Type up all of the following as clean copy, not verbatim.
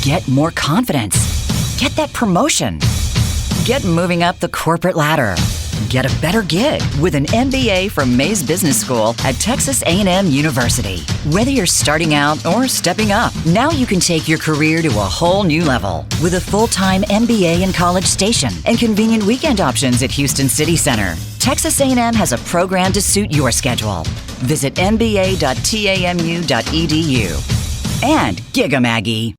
Get more confidence. Get that promotion. Get moving up the corporate ladder. Get a better gig with an MBA from Maize Business School at Texas A&M University. Whether you're starting out or stepping up, now you can take your career to a whole new level with a full-time MBA in College Station and convenient weekend options at Houston City Center. Texas A&M has a program to suit your schedule. Visit mba.tamu.edu. And Giga Maggie.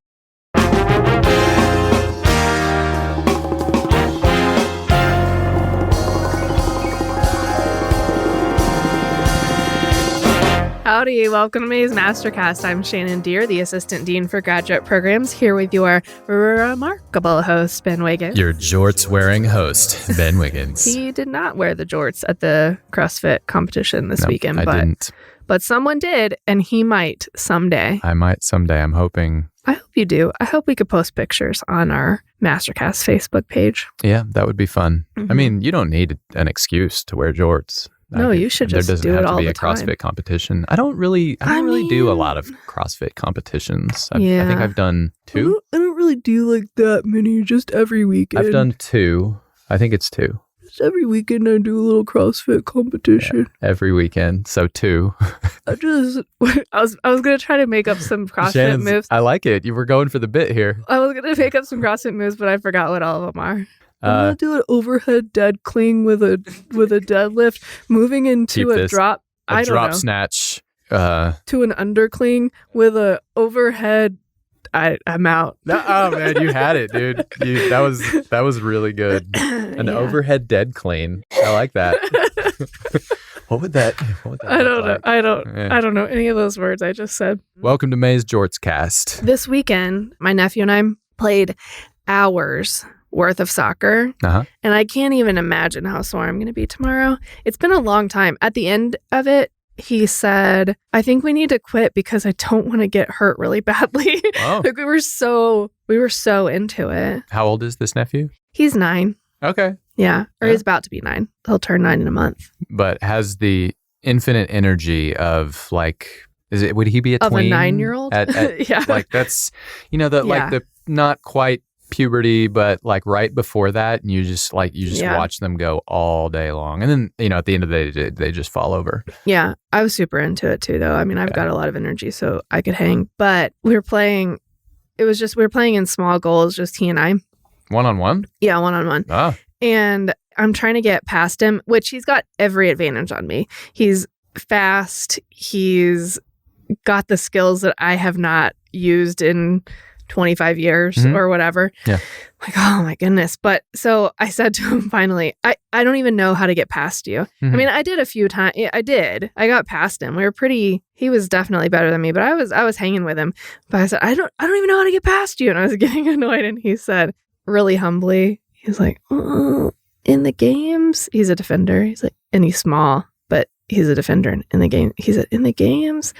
Howdy, welcome to Maize MasterCast. I'm Shannon Deere, the Assistant Dean for Graduate Programs, here with your remarkable host, Ben Wiggins. Your jorts-wearing host, Ben Wiggins. He did not wear the jorts at the Crossfit competition this weekend, I didn't. But someone did, and he might someday. I might someday, I'm hoping. I hope you do. I hope we could post pictures on our MasterCast Facebook page. Yeah, that would be fun. Mm-hmm. I mean, you don't need an excuse to wear jorts. No, you should just do it all the time. There doesn't have to be a CrossFit competition. I don't really do a lot of CrossFit competitions. I think I've done 2. I don't really do like that many, just every weekend. I've done 2. I think it's 2. Just every weekend I do a little CrossFit competition. Yeah, every weekend, so 2. I was going to try to make up some CrossFit moves. I like it. You were going for the bit here. I was going to make up some CrossFit moves, but I forgot what all of them are. I'm going to do an overhead dead cling with a deadlift, moving into a drop. I don't know. Snatch. To an undercling with a overhead. I'm out. Oh man, you had it, dude. That was really good. An overhead dead clean. I like that. What would that I don't know. like? I don't know any of those words I just said. Welcome to Maize Jorts Cast. This weekend, my nephew and I played hours worth of soccer. And I can't even imagine how sore I'm going to be tomorrow. It's been a long time. At the end of it, he said, I think we need to quit because I don't want to get hurt really badly. Oh. Like we were so into it. How old is this nephew? He's 9. Okay. Yeah. Or he's about to be 9. He'll turn 9 in a month. But has the infinite energy of would he be a tween? Of a 9-year-old? Yeah. Like that's, like the not quite puberty, but like right before that, and you just watch them go all day long, and then at the end of the day they just fall over. Yeah, I was super into it too, though. I mean, I've got a lot of energy, so I could hang. But we were playing in small goals, just he and I. 1-on-1? Yeah, 1-on-1. Ah. And I'm trying to get past him, which he's got every advantage on me. He's fast. He's got the skills that I have not used in 25 years or whatever. Yeah. Like, oh my goodness. But so I said to him finally, I don't even know how to get past you. Mm-hmm. I mean, I did a few times. I got past him. He was definitely better than me, but I was hanging with him. But I said, I don't even know how to get past you. And I was getting annoyed. And he said, really humbly, he's like, in the games, he's a defender. He's like, and he's small, but he's a defender in the game. He said, in the games,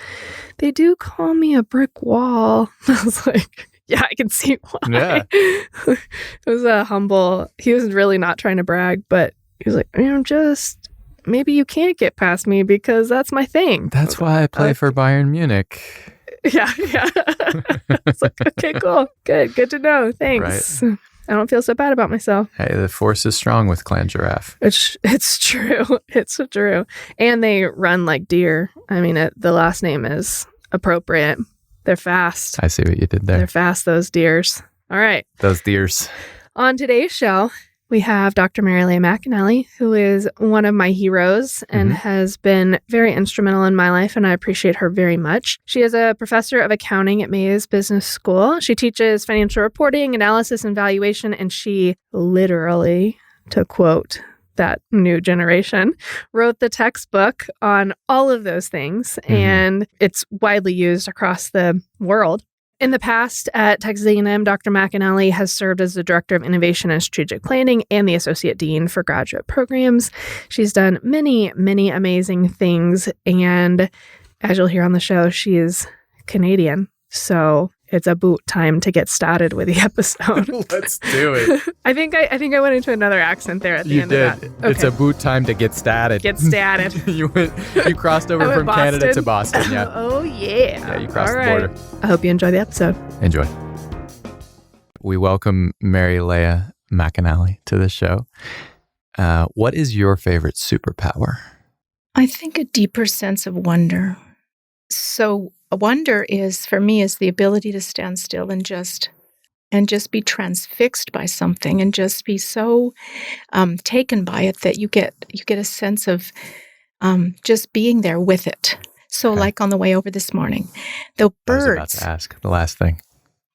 they do call me a brick wall. I was like, yeah, I can see why. Yeah. It was he was really not trying to brag, but he was like, maybe you can't get past me because that's my thing. That's why I play for Bayern Munich. Yeah. It's like, okay, cool. Good to know. Thanks. Right. I don't feel so bad about myself. Hey, the force is strong with Clan Giraffe. It's true. It's true. And they run like deer. I mean, the last name is appropriate. They're fast. I see what you did there. They're fast, those deers. All right. Those deers. On today's show, we have Dr. Mary Lee Mcanally, who is one of my heroes and has been very instrumental in my life, and I appreciate her very much. She is a professor of accounting at Maize Business School. She teaches financial reporting, analysis, and valuation, and she literally, to quote that new generation, wrote the textbook on all of those things, and it's widely used across the world. In the past at Texas A&M, Dr. McAnally has served as the Director of Innovation and Strategic Planning and the Associate Dean for Graduate Programs. She's done many, many amazing things, and as you'll hear on the show, she is Canadian, so it's about time to get started with the episode. Let's do it. I think I went into another accent there at the end of that. Okay. It's about time to get started. Get started. You crossed over from Canada to Boston, yeah. Oh, yeah. Yeah, you crossed the border. I hope you enjoy the episode. Enjoy. We welcome Mary Lee McAnally to the show. What is your favorite superpower? I think a deeper sense of wonder. So wonder is, for me, is the ability to stand still and just be transfixed by something and just be so taken by it that you get a sense of just being there with it. So like on the way over this morning, the birds. I was about to ask the last thing.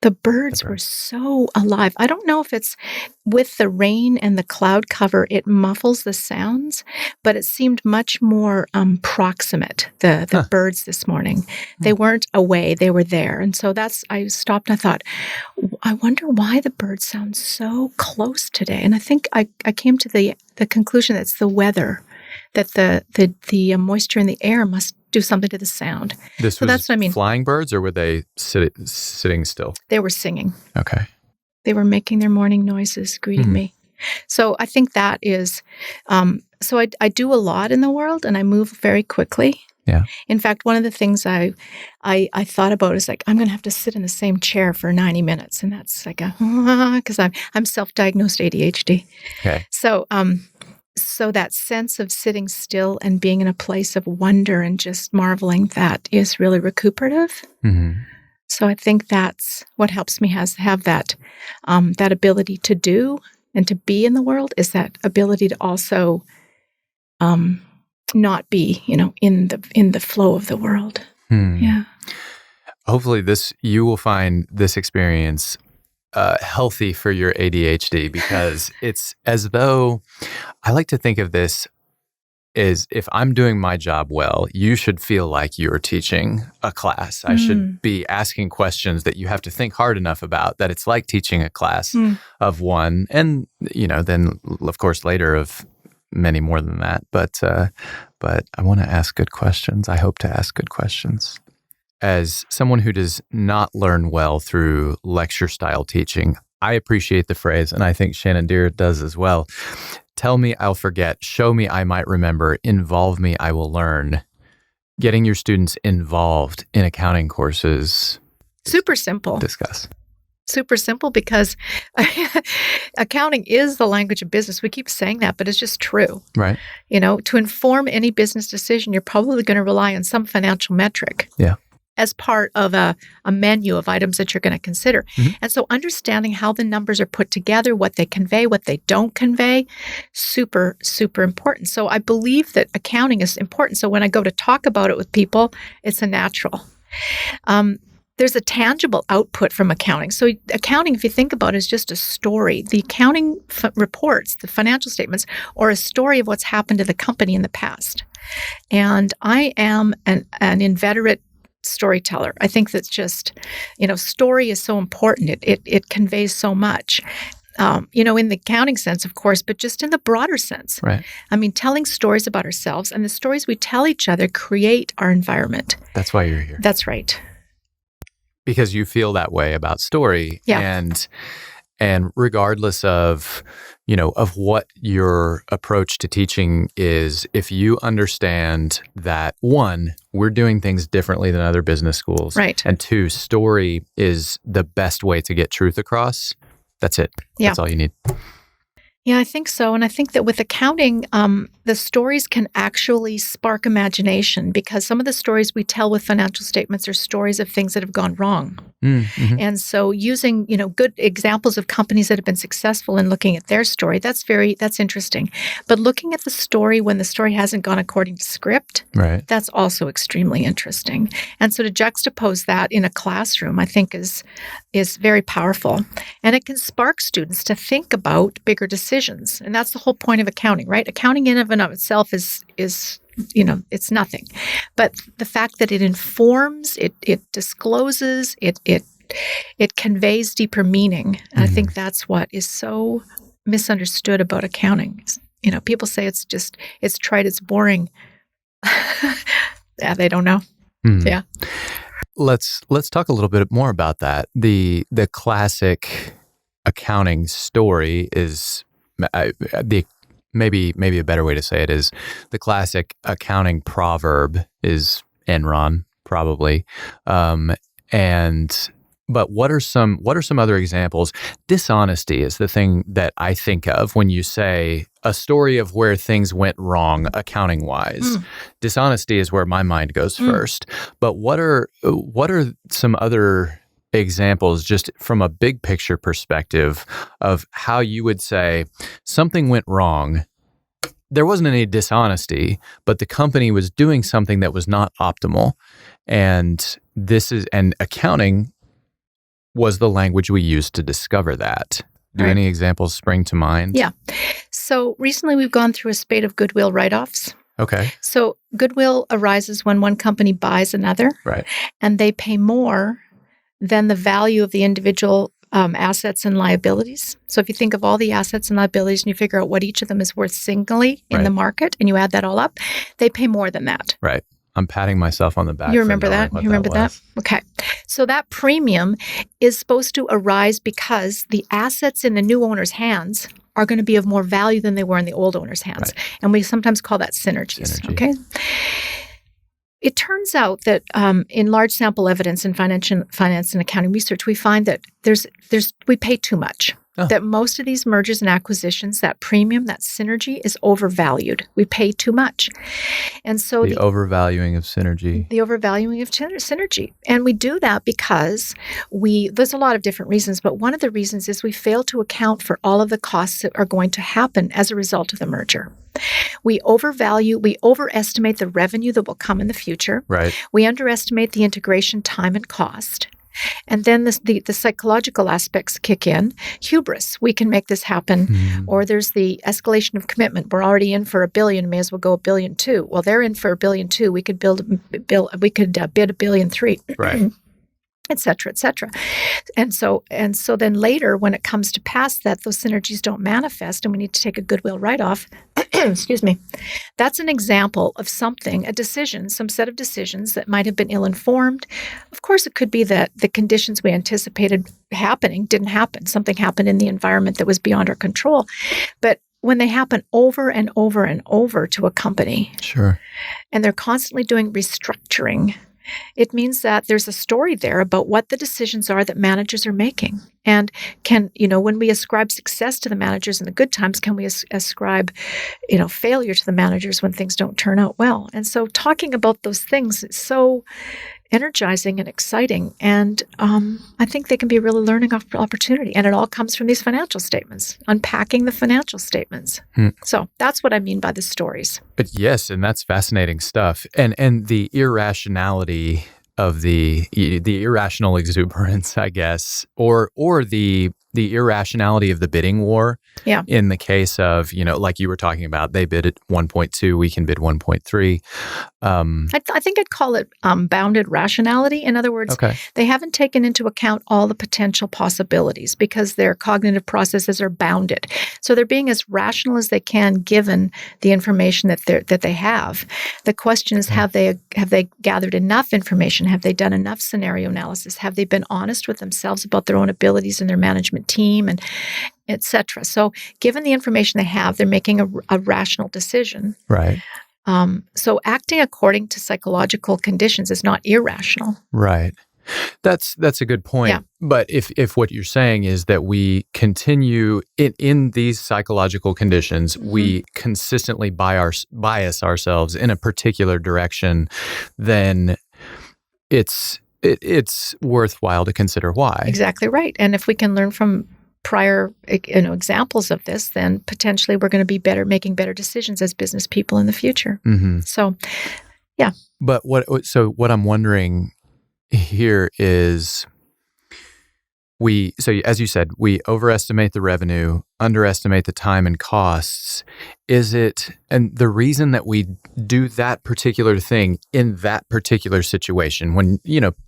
The birds were so alive. I don't know if it's with the rain and the cloud cover, it muffles the sounds, but it seemed much more proximate, the birds this morning. They weren't away, they were there. And so I stopped and I thought, I wonder why the birds sound so close today. And I think I came to the conclusion that it's the weather, that the moisture in the air must do something to the sound. That's what I mean. Flying birds, or were they sitting still? They were singing. Okay. They were making their morning noises, greeting me. So I think that is, so I do a lot in the world and I move very quickly. Yeah. In fact, one of the things I thought about is like, I'm going to have to sit in the same chair for 90 minutes. And that's like because I'm self-diagnosed ADHD. Okay. So that sense of sitting still and being in a place of wonder and just marveling, that is really recuperative. Mm-hmm. So I think that's what helps me have that ability to do and to be in the world, is that ability to also not be, in the flow of the world. Yeah. Hopefully you will find this experience healthy for your ADHD, because it's as though I like to think of this as, if I'm doing my job well, you should feel like you're teaching a class. I should be asking questions that you have to think hard enough about, that it's like teaching a class of one. And, then of course later of many more than that. But I want to ask good questions. I hope to ask good questions. As someone who does not learn well through lecture-style teaching, I appreciate the phrase, and I think Shannon Deere does as well. Tell me, I'll forget. Show me, I might remember. Involve me, I will learn. Getting your students involved in accounting courses. Super simple. Discuss. Super simple, because accounting is the language of business. We keep saying that, but it's just true. Right. To inform any business decision, you're probably going to rely on some financial metric. Yeah. As part of a menu of items that you're going to consider. Mm-hmm. And so understanding how the numbers are put together, what they convey, what they don't convey, super, super important. So I believe that accounting is important. So when I go to talk about it with people, it's a natural. There's a tangible output from accounting. So accounting, if you think about it, is just a story. The accounting reports, the financial statements, are a story of what's happened to the company in the past. And I am an inveterate storyteller. I think that's just, story is so important. It conveys so much. In the accounting sense, of course, but just in the broader sense. Right. I mean, telling stories about ourselves, and the stories we tell each other create our environment. That's why you're here. That's right. Because you feel that way about story. Yeah. And regardless of, of what your approach to teaching is, if you understand that, one, we're doing things differently than other business schools. Right. And two, story is the best way to get truth across. That's it. Yeah. That's all you need. Yeah, I think so. And I think that with accounting, the stories can actually spark imagination, because some of the stories we tell with financial statements are stories of things that have gone wrong. Mm-hmm. And so using, good examples of companies that have been successful in looking at their story, that's interesting. But looking at the story when the story hasn't gone according to script, right, that's also extremely interesting. And so to juxtapose that in a classroom, I think is very powerful. And it can spark students to think about bigger decisions. And that's the whole point of accounting, right? Accounting in and of itself is it's nothing. But the fact that it informs, it discloses, it conveys deeper meaning. And I think that's what is so misunderstood about accounting. People say it's trite, it's boring. Yeah, they don't know. Yeah. Let's talk a little bit more about that. The classic accounting story is maybe a better way to say it is the classic accounting proverb is Enron, probably. And But what are some other examples? Dishonesty is the thing that I think of when you say a story of where things went wrong accounting wise. Dishonesty is where my mind goes first. But what are some other examples just from a big picture perspective of how you would say something went wrong? There wasn't any dishonesty, but the company was doing something that was not optimal. And accounting was the language we used to discover that. Do any examples spring to mind? Yeah. So recently we've gone through a spate of goodwill write-offs. Okay. So goodwill arises when one company buys another. Right. And they pay more than the value of the individual assets and liabilities. So if you think of all the assets and liabilities and you figure out what each of them is worth singly in the market and you add that all up, they pay more than that. Right. I'm patting myself on the back. You remember that? You remember that? Okay. So that premium is supposed to arise because the assets in the new owner's hands are going to be of more value than they were in the old owner's hands. Right. And we sometimes call that synergies. Okay. It turns out that in large sample evidence in finance and accounting research, we find that we pay too much. That most of these mergers and acquisitions, that premium, that synergy is overvalued. We pay too much. And so the overvaluing of synergy. The overvaluing of synergy. And we do that because there's a lot of different reasons, but one of the reasons is we fail to account for all of the costs that are going to happen as a result of the merger. We overestimate the revenue that will come in the future. Right. We underestimate the integration time and cost. And then the psychological aspects kick in. Hubris, we can make this happen. Or there's the escalation of commitment. We're already in for $1 billion, may as well go $1.2 billion. Well, they're in for $1.2 billion. We could bid $1.3 billion. Right. Et cetera, et cetera. And so then later, when it comes to pass that those synergies don't manifest and we need to take a goodwill write-off, excuse me, that's an example of some set of decisions that might have been ill-informed. Of course, it could be that the conditions we anticipated happening didn't happen. Something happened in the environment that was beyond our control. But when they happen over and over and over to a company, sure, and they're constantly doing restructuring, it means that there's a story there about what the decisions are that managers are making. And when we ascribe success to the managers in the good times, can we ascribe, failure to the managers when things don't turn out well? And so talking about those things is so energizing and exciting. And I think they can be a really learning opportunity. And it all comes from these financial statements, unpacking the financial statements. So that's what I mean by the stories. But yes, and that's fascinating stuff. And the irrationality of the irrational exuberance, I guess, or the irrationality of the bidding war. Yeah. In the case of, like you were talking about, they bid at 1.2, we can bid 1.3. I think I'd call it bounded rationality. In other words, they haven't taken into account all the potential possibilities because their cognitive processes are bounded. So they're being as rational as they can given the information that they have. The question is, have they gathered enough information? Have they done enough scenario analysis? Have they been honest with themselves about their own abilities and their management team and et cetera? So given the information they have, they're making a rational decision. Right. So acting according to psychological conditions is not irrational. Right. That's a good point. Yeah. But if what you're saying is that we continue in these psychological conditions, we consistently bias ourselves in a particular direction, then it's worthwhile to consider why. Exactly right. And if we can learn from prior examples of this, then potentially we're going to be making better decisions as business people in the future. So, yeah. But what I'm wondering here is as you said, we overestimate the revenue, underestimate the time and costs. And the reason that we do that particular thing in that particular situation, when,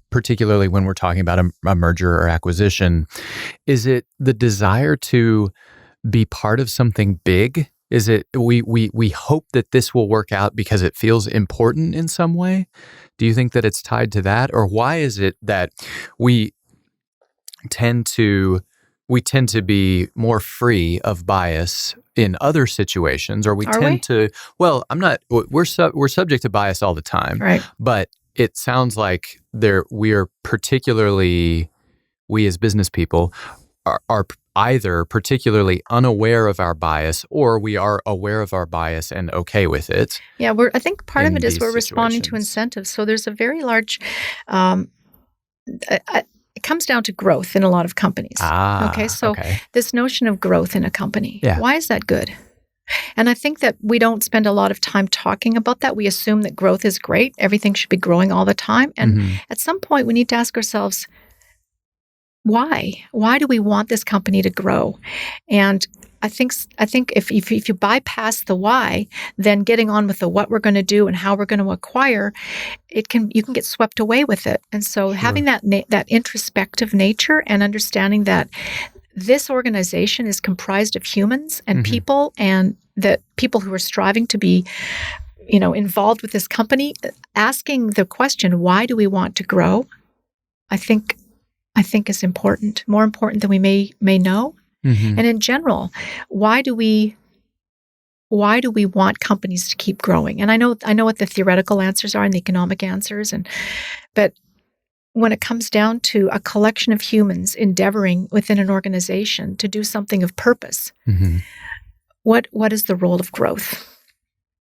particularly when we're talking about a merger or acquisition, is it the desire to be part of something big? Is it we hope that this will work out because it feels important in some way? Do you think that it's tied to that? Or why is it that we tend to be more free of bias in other situations, or we're subject to bias all the time. Right. But it sounds like we are particularly we as business people are either particularly unaware of our bias, or we are aware of our bias and okay with it. Yeah, I think part of in it is these we're responding to situations. incentives. So there's a very large, it comes down to growth in a lot of companies. Okay, so this notion of growth in a company, why is that good? And I think that we don't spend a lot of time talking about that. We assume that growth is great. Everything should be growing all the time. And at some point, we need to ask ourselves, why? Why do we want this company to grow? And I think if you bypass the why, then getting on with the what we're going to do and how we're going to acquire, you can get swept away with it. And so having that introspective nature and understanding that this organization is comprised of humans and people, and that people who are striving to be, involved with this company, asking the question, why do we want to grow? I think is important, more important than we may know. And in general, why do we want companies to keep growing? And I know what the theoretical answers are and the economic answers, but when it comes down to a collection of humans endeavoring within an organization to do something of purpose, what is the role of growth?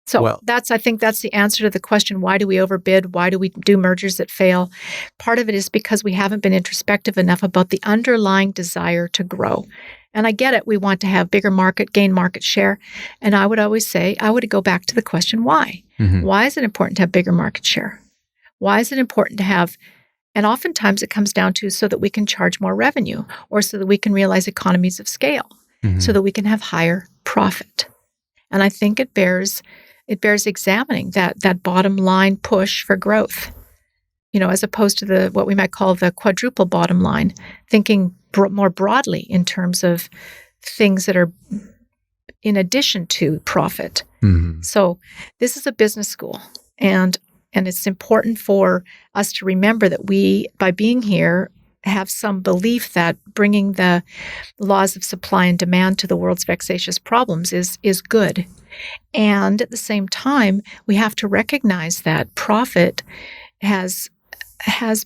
So I think that's the answer to the question, why do we overbid? Why do we do mergers that fail? Part of it is because we haven't been introspective enough about the underlying desire to grow. And I get it. We want to have bigger market, gain market share. And I would always say, I would go back to the question, why? Why is it important to have bigger market share? Why is it important to have, and oftentimes it comes down to so that we can charge more revenue, or so that we can realize economies of scale, so that we can have higher profit. And I think it bears examining that bottom line push for growth, as opposed to what we might call the quadruple bottom line, thinking more broadly in terms of things that are in addition to profit. So this is a business school, and it's important for us to remember that we, by being here, have some belief that bringing the laws of supply and demand to the world's vexatious problems is good. And at the same time, we have to recognize that profit has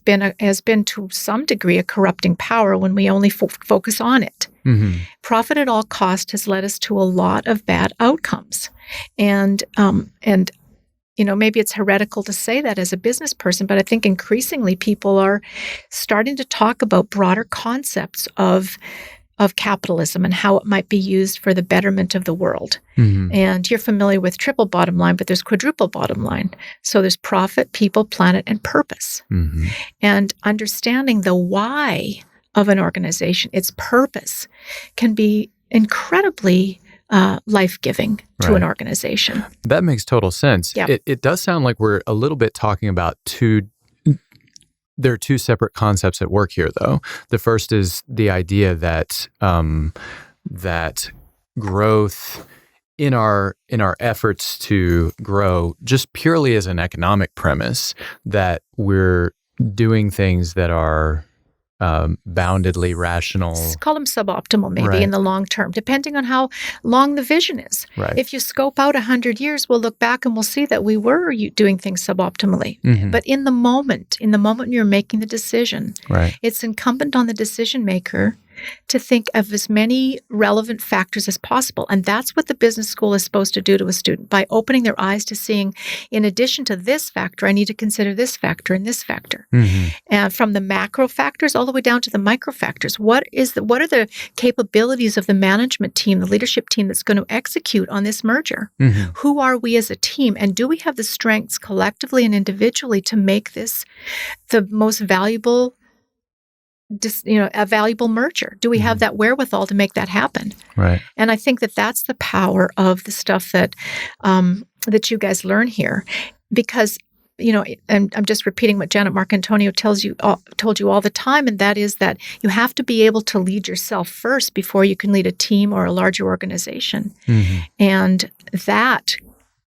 been to some degree a corrupting power when we only focus on it. Profit at all cost has led us to a lot of bad outcomes. And maybe it's heretical to say that as a business person, but I think increasingly people are starting to talk about broader concepts of capitalism and how it might be used for the betterment of the world. And you're familiar with triple bottom line, but there's quadruple bottom line. So there's profit, people, planet, and purpose. And understanding the why of an organization, its purpose, can be incredibly life-giving to an organization. That makes total sense. Yeah. It does sound like we're a little bit talking about there are two separate concepts at work here, though. The first is the idea that that growth in our efforts to grow, just purely as an economic premise, that we're doing things that are boundedly rational. Call them suboptimal, maybe in the long term, depending on how long the vision is. If you scope out 100 years, we'll look back and we'll see that we were doing things suboptimally. But in the moment when you're making the decision, it's incumbent on the decision maker to think of as many relevant factors as possible. And that's what the business school is supposed to do to a student, by opening their eyes to seeing, in addition to this factor, I need to consider this factor and this factor. And from the macro factors all the way down to the micro factors, what are the capabilities of the management team, the leadership team that's going to execute on this merger? Who are we as a team? And do we have the strengths collectively and individually to make this the most valuable a valuable merger? Do we have that wherewithal to make that happen? And I think that that's the power of the stuff that that you guys learn here, because and I'm just repeating what Janet Marcantonio told you all the time, and that is that you have to be able to lead yourself first before you can lead a team or a larger organization. And that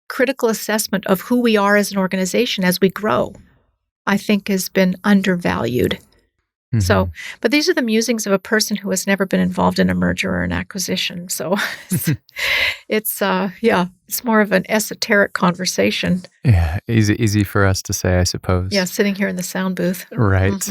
critical assessment of who we are as an organization as we grow, I think, has been undervalued. So, but these are the musings of a person who has never been involved in a merger or an acquisition. So it's more of an esoteric conversation. Yeah, easy for us to say, I suppose. Yeah, sitting here in the sound booth. Right.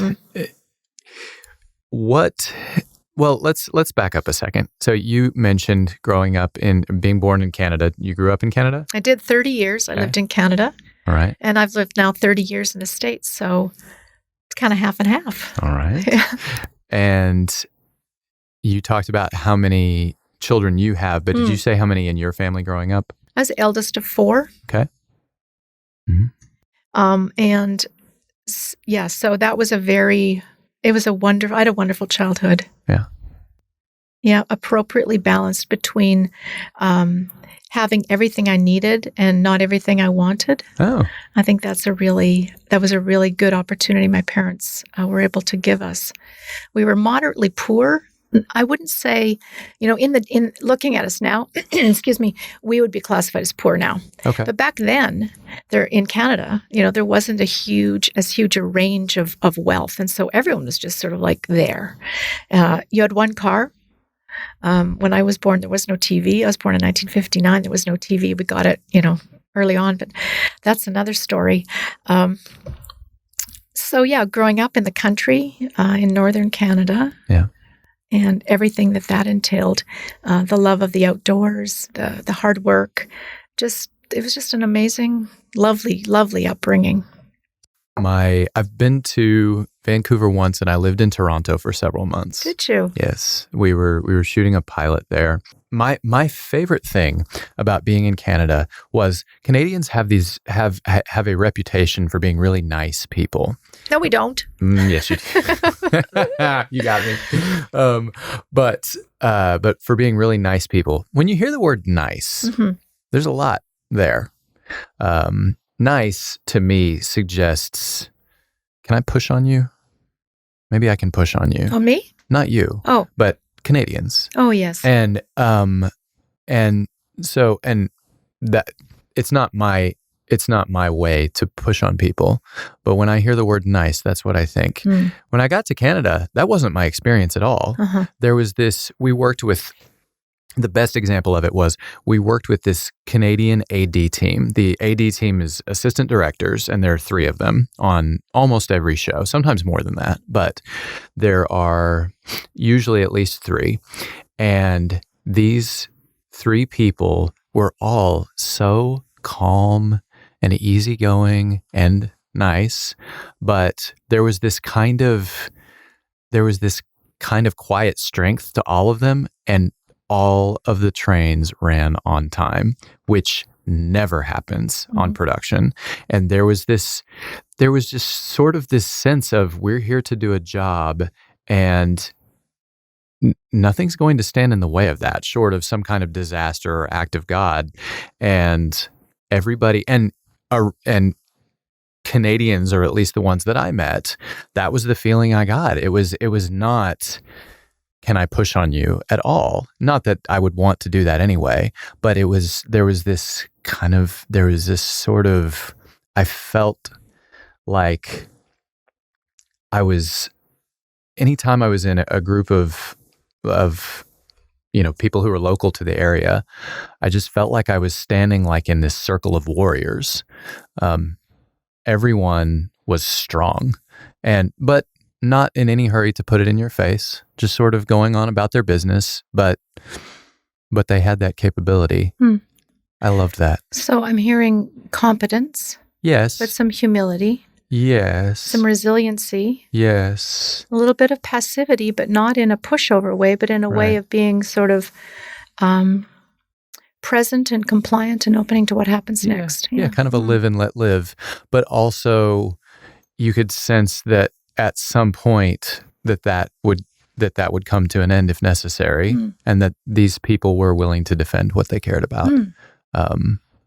Well, let's back up a second. So you mentioned growing up being born in Canada. You grew up in Canada? I did 30 years. I lived in Canada. All right. And I've lived now 30 years in the States. So it's kind of half and half. All right. Yeah. And you talked about how many children you have, but did you say how many in your family growing up? I was the eldest of 4. Okay. Mm-hmm. So that was I had a wonderful childhood. Yeah. Yeah, appropriately balanced between having everything I needed and not everything I wanted. Oh. I think that was a really good opportunity my parents were able to give us. We were moderately poor. I wouldn't say, in looking at us now, excuse me, we would be classified as poor now. Okay. But back then, there in Canada, there wasn't as huge a range of wealth, and so everyone was just sort of like there. You had one car. When I was born, there was no TV. I was born in 1959. There was no TV. We got it, early on, but that's another story. Growing up in the country in northern Canada. Yeah. And everything that entailed, the love of the outdoors, the hard work, it was just an amazing, lovely, lovely upbringing. I've been to Vancouver once, and I lived in Toronto for several months. Did you? Yes, we were shooting a pilot there. My favorite thing about being in Canada was Canadians have a reputation for being really nice people. No, we don't. Yes, you do. You got me. But for being really nice people, when you hear the word nice, there's a lot there. Nice to me suggests, can I push on you? Maybe I can push on you. On me? Not you. Oh. But Canadians. Oh, yes. And that it's not my way to push on people. But when I hear the word nice, that's what I think. When I got to Canada, that wasn't my experience at all. There was the best example of it was we worked with this Canadian AD team. The AD team is assistant directors, and there are 3 of them on almost every show, sometimes more than that, but there are usually at least 3. And these 3 people were all so calm and easygoing and nice, but there was this kind of quiet strength to all of them, and all of the trains ran on time, which never happens on production. And there was just sort of this sense of, we're here to do a job, and nothing's going to stand in the way of that, short of some kind of disaster or act of God. And everybody, and Canadians, or at least the ones that I met, that was the feeling I got. It was not, can I push on you at all? Not that I would want to do that anyway, but there was this sort of, I felt like anytime I was in a group of people who were local to the area, I just felt like I was standing like in this circle of warriors. Everyone was strong, but not in any hurry to put it in your face, just sort of going on about their business, but they had that capability. I loved that. So I'm hearing competence. Yes. But some humility. Yes. Some resiliency. Yes. A little bit of passivity, but not in a pushover way, but in a way of being sort of present and compliant and opening to what happens next. Yeah, kind of a live and let live. But also you could sense that at some point that would come to an end if necessary, and that these people were willing to defend what they cared about.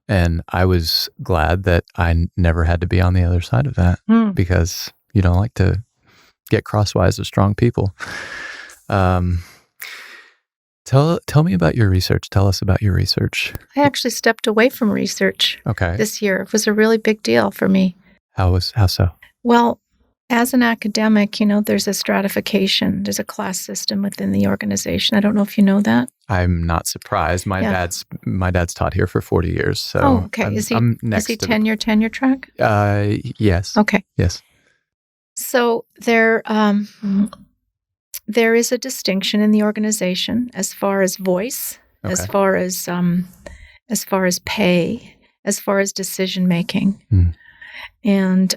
And I was glad that I never had to be on the other side of that, because you don't like to get crosswise of strong people. Tell me about your research. Tell us about your research. I actually stepped away from research this year. It was a really big deal for me. How so? Well, as an academic, there's a stratification. There's a class system within the organization. I don't know if you know that. I'm not surprised. My dad's taught here for 40 years. So okay. Is he tenure track? Yes. Okay. Yes. So there there is a distinction in the organization as far as voice, as far as pay, as far as decision making. And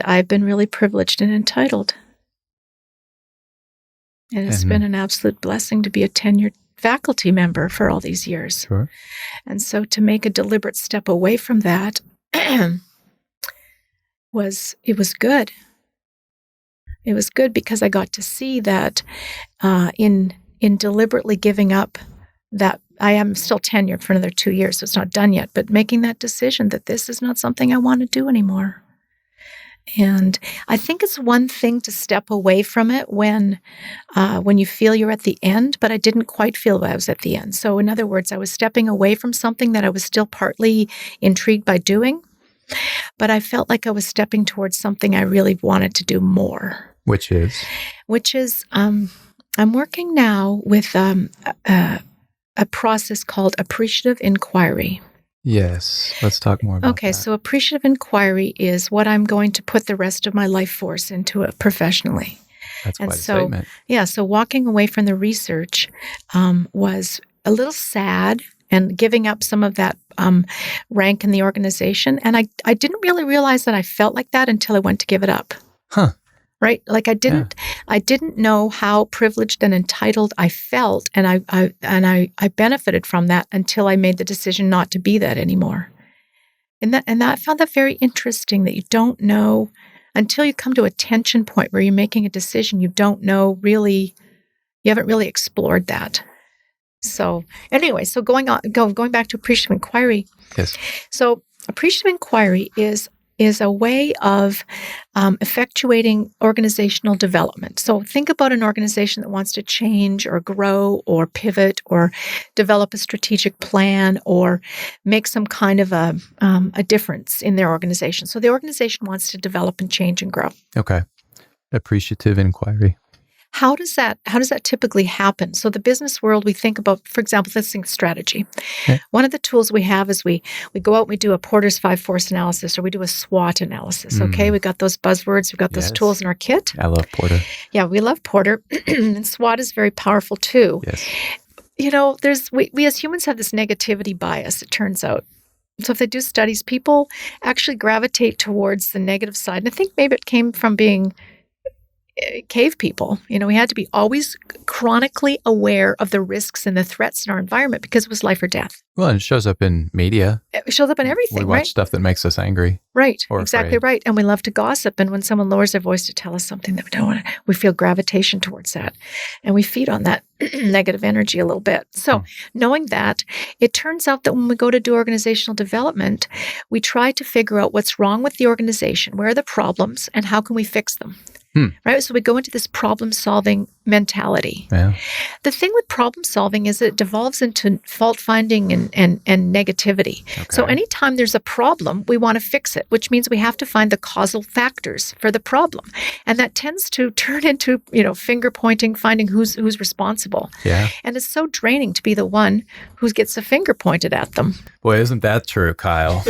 I've been really privileged and entitled. And it's been an absolute blessing to be a tenured faculty member for all these years. Sure. And so to make a deliberate step away from that was good. It was good because I got to see that in deliberately giving up that I am still tenured for another 2 years, so it's not done yet, but making that decision that this is not something I want to do anymore. And I think it's one thing to step away from it when you feel you're at the end, but I didn't quite feel I was at the end. So in other words, I was stepping away from something that I was still partly intrigued by doing, but I felt like I was stepping towards something I really wanted to do more. Which is, I'm working now with a process called Appreciative Inquiry. yes. Let's talk more about that. So Appreciative Inquiry is what I'm going to put the rest of my life force into it professionally. That's quite a statement. Yeah, so walking away from the research was a little sad and giving up some of that rank in the organization. And I didn't really realize that I felt like that until I went to give it up. Huh. Right? Like I didn't know how privileged and entitled I felt, and I benefited from that until I made the decision not to be that anymore. And I found that very interesting, that you don't know until you come to a tension point where you're making a decision. You don't know really, you haven't really explored that. So anyway, so going back to Appreciative Inquiry. Yes. So Appreciative Inquiry is a way of effectuating organizational development. So think about an organization that wants to change or grow or pivot or develop a strategic plan or make some kind of a difference in their organization. So the organization wants to develop and change and grow. Okay. Appreciative Inquiry. How does that typically happen? So the business world, we think about, for example, let's think strategy. Okay. One of the tools we have is we go out and we do a Porter's 5-force analysis, or we do a SWOT analysis. Okay, we got those buzzwords, we've got those tools in our kit. I love Porter. Yeah, we love Porter, and SWOT is very powerful too. Yes. You know, we as humans have this negativity bias, it turns out. So if they do studies, people actually gravitate towards the negative side. And I think maybe it came from being cave people. You know, we had to be always chronically aware of the risks and the threats in our environment because it was life or death. Well, and it shows up in media. It shows up in everything, We watch stuff that makes us angry. Right. Or exactly afraid. Right. And we love to gossip. And when someone lowers their voice to tell us something that we don't want to, we feel gravitation towards that. And we feed on that negative energy a little bit. So knowing that, it turns out that when we go to do organizational development, we try to figure out what's wrong with the organization, where are the problems, and how can we fix them. Right? So we go into this problem-solving mentality. Yeah. The thing with problem-solving is it devolves into fault-finding and negativity. Okay. So anytime there's a problem, we want to fix it, which means we have to find the causal factors for the problem. And that tends to turn into, finger-pointing, finding who's responsible. Yeah. And it's so draining to be the one who gets the finger pointed at them. Boy, isn't that true, Kyle?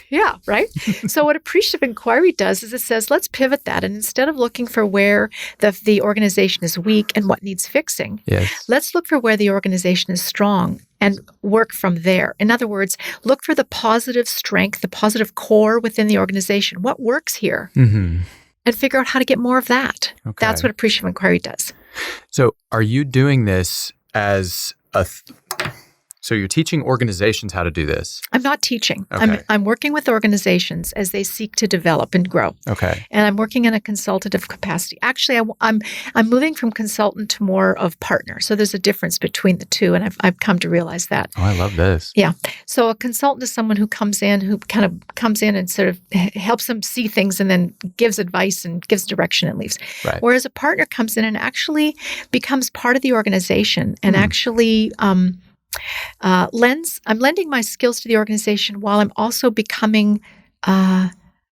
Yeah, right? So what Appreciative Inquiry does is it says, let's pivot that. And instead of looking for where the organization is weak and what needs fixing, let's look for where the organization is strong and work from there. In other words, look for the positive strength, the positive core within the organization. What works here? And figure out how to get more of that. Okay. That's what Appreciative Inquiry does. So are you doing this as so you're teaching organizations how to do this? I'm not teaching. Okay. I'm working with organizations as they seek to develop and grow. Okay. And I'm working in a consultative capacity. Actually, I'm moving from consultant to more of partner. So there's a difference between the two, and I've come to realize that. Oh, I love this. Yeah. So a consultant is someone who comes in and sort of helps them see things and then gives advice and gives direction and leaves. Right. Whereas a partner comes in and actually becomes part of the organization and actually I'm lending my skills to the organization while I'm also becoming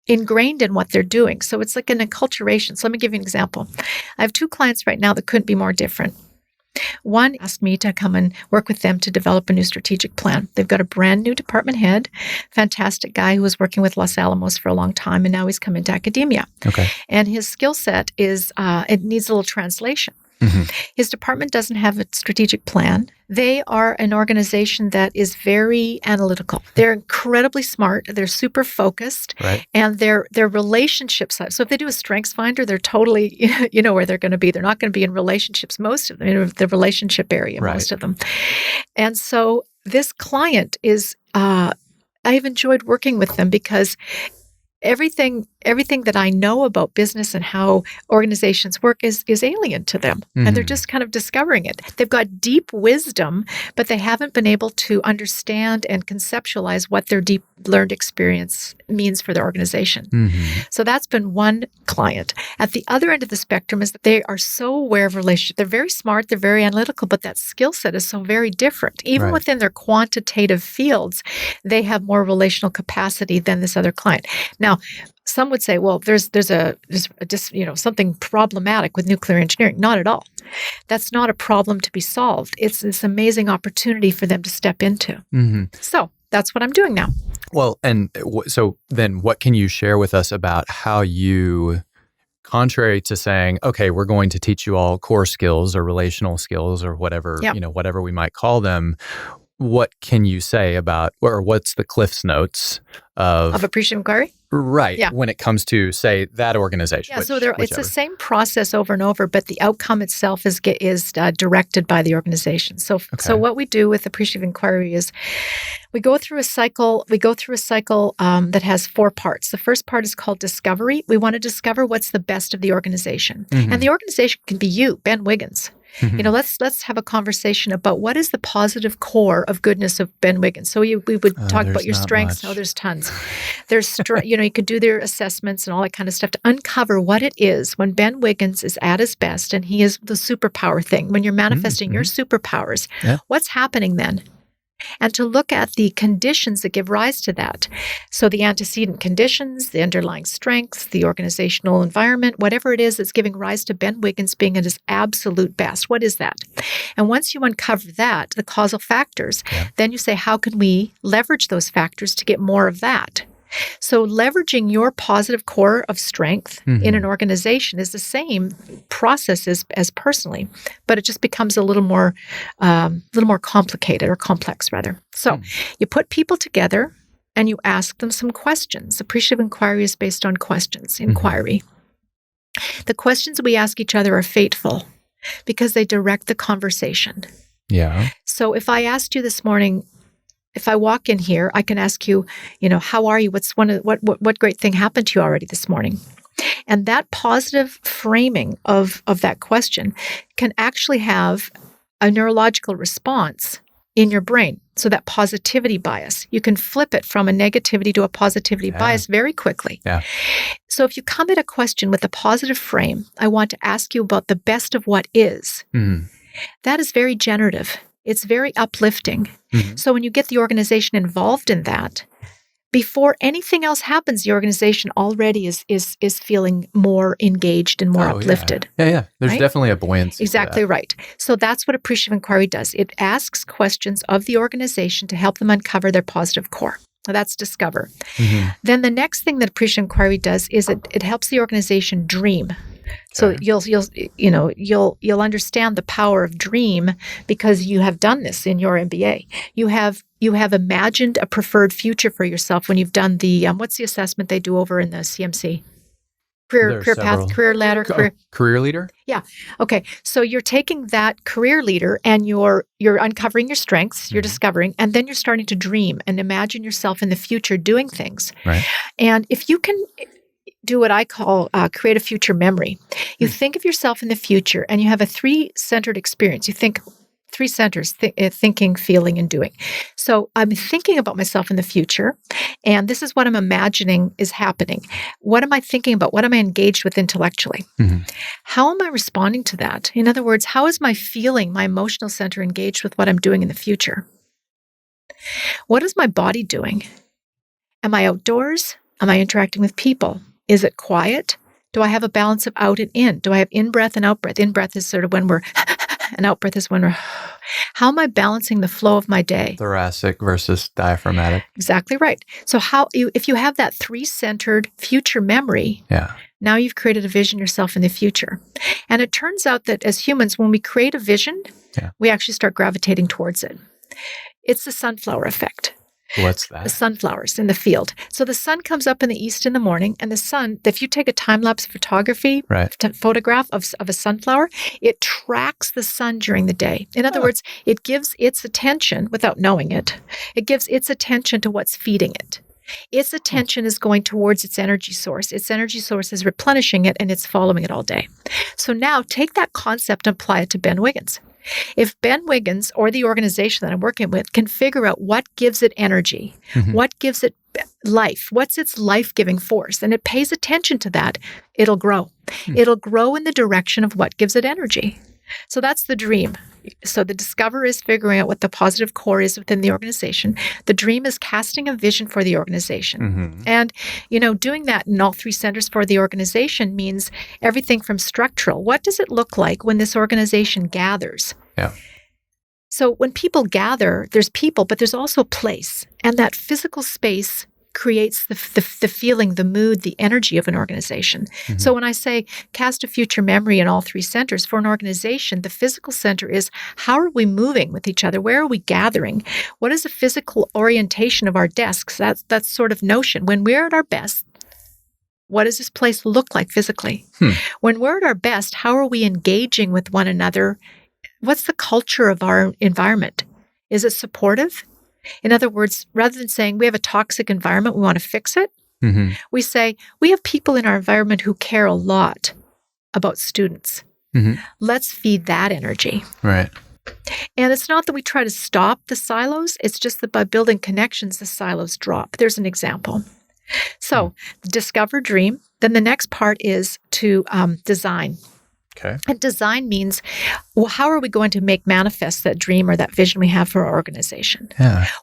ingrained in what they're doing. So it's like an acculturation. So let me give you an example. I have 2 clients right now that couldn't be more different. One asked me to come and work with them to develop a new strategic plan. They've got a brand new department head, fantastic guy who was working with Los Alamos for a long time, and now he's come into academia. Okay. And his skill set is, it needs a little translation. Mm-hmm. His department doesn't have a strategic plan. They are an organization that is very analytical. They're incredibly smart. They're super focused, Right. and their relationship side. So if they do a strengths finder, they're totally, you know where they're going to be. They're not going to be in relationships, most of them, in the relationship area, Right. most of them. And so this client is, I've enjoyed working with them because everything that I know about business and how organizations work is alien to them. Mm-hmm. And they're just kind of discovering it. They've got deep wisdom, but they haven't been able to understand and conceptualize what their deep learned experience means for their organization. Mm-hmm. So that's been one client. At the other end of the spectrum is that they are so aware of relationships. They're very smart, they're very analytical, but that skill set is so very different. Even Right. within their quantitative fields, they have more relational capacity than this other client. Now, some would say, well, there's something problematic with nuclear engineering. Not at all. That's not a problem to be solved. It's this amazing opportunity for them to step into. Mm-hmm. So that's what I'm doing now. Well, and so then what can you share with us about how you, contrary to saying, okay, we're going to teach you all core skills or relational skills or whatever, Yep. whatever we might call them, what can you say about, or what's the Cliff's Notes Of Appreciative Inquiry? right, Yeah. when it comes to, say, that organization? Yeah, so it's the same process over and over, but the outcome itself is directed by the organization. So what we do with Appreciative Inquiry is we go through a cycle. That has 4 parts. The first part is called discovery. We want to discover what's the best of the organization, Mm-hmm. and the organization can be you, Ben Wiggins. Mhm. Let's have a conversation about what is the positive core of goodness of Ben Wiggins. So we would talk about there's your not strengths. much. Oh, there's tons. There's you could do their assessments and all that kind of stuff to uncover what it is when Ben Wiggins is at his best, and he is the superpower thing. When you're manifesting your superpowers, Yeah. what's happening then? And to look at the conditions that give rise to that. So the antecedent conditions, the underlying strengths, the organizational environment, whatever it is that's giving rise to Ben Wiggins being at his absolute best. What is that? And once you uncover that, the causal factors, then you say, how can we leverage those factors to get more of that? So leveraging your positive core of strength in an organization is the same process as personally, but it just becomes a little more complicated or complex rather. So you put people together and you ask them some questions. Appreciative inquiry is based on questions, inquiry. The questions we ask each other are fateful because they direct the conversation. Yeah. So if I asked you this morning, if I walk in here, I can ask you, how are you? What great thing happened to you already this morning? And that positive framing of that question can actually have a neurological response in your brain. So that positivity bias, you can flip it from a negativity to a positivity bias very quickly. Yeah. So if you come at a question with a positive frame, I want to ask you about the best of what is. Mm-hmm. That is very generative. It's very uplifting. Mm-hmm. So when you get the organization involved in that, before anything else happens, the organization already is feeling more engaged and more uplifted. Yeah. There's right? definitely a buoyancy. Exactly right. So that's what Appreciative Inquiry does. It asks questions of the organization to help them uncover their positive core. Now that's discover. Mm-hmm. Then the next thing that Appreciative Inquiry does is it helps the organization dream. So you'll understand the power of dream because you have done this in your MBA. You have imagined a preferred future for yourself when you've done the what's the assessment they do over in the CMC? Career path, career ladder, career leader? Yeah. Okay. So you're taking that career leader and you're uncovering your strengths, you're discovering, and then you're starting to dream and imagine yourself in the future doing things. Right. And if you can do what I call create a future memory. You think of yourself in the future and you have a 3-centered experience. You think 3 centers, thinking, feeling, and doing. So I'm thinking about myself in the future, and this is what I'm imagining is happening. What am I thinking about? What am I engaged with intellectually? Mm-hmm. How am I responding to that? In other words, how is my feeling, my emotional center engaged with what I'm doing in the future? What is my body doing? Am I outdoors? Am I interacting with people? Is it quiet? Do I have a balance of out and in? Do I have in-breath and out-breath? In-breath is sort of when we're An out-breath is when we're, how am I balancing the flow of my day? Thoracic versus diaphragmatic. Exactly right. So if you have that 3-centered future memory, now you've created a vision yourself in the future. And it turns out that as humans, when we create a vision, we actually start gravitating towards it. It's the sunflower effect. What's that? The sunflowers in the field. So the sun comes up in the east in the morning, and the sun, if you take a time-lapse photography photograph of a sunflower, it tracks the sun during the day. In other words, it gives its attention, without knowing it, it gives its attention to what's feeding it. Its attention is going towards its energy source. Its energy source is replenishing it, and it's following it all day. So now take that concept and apply it to Ben Wiggins. If Ben Wiggins or the organization that I'm working with can figure out what gives it energy, what gives it life, what's its life-giving force, and it pays attention to that, it'll grow. It'll grow in the direction of what gives it energy. So that's the dream. So the discover is figuring out what the positive core is within the organization. The dream is casting a vision for the organization. And, doing that in all 3 centers for the organization means everything from structural. What does it look like when this organization gathers? So when people gather, there's people, but there's also place. And that physical space creates the feeling, the mood, the energy of an organization. So when I say cast a future memory in all 3 centers for an organization, the physical center is how are we moving with each other? Where are we gathering? What is the physical orientation of our desks? That's sort of notion. When we're at our best, what does this place look like physically? When we're at our best, how are we engaging with one another? What's the culture of our environment? Is it supportive? In other words, rather than saying we have a toxic environment, we want to fix it, we say we have people in our environment who care a lot about students. Let's feed that energy. Right. And it's not that we try to stop the silos. It's just that by building connections, the silos drop. There's an example. So discover dream. Then the next part is to design. Okay. And design means, well, how are we going to make manifest that dream or that vision we have for our organization?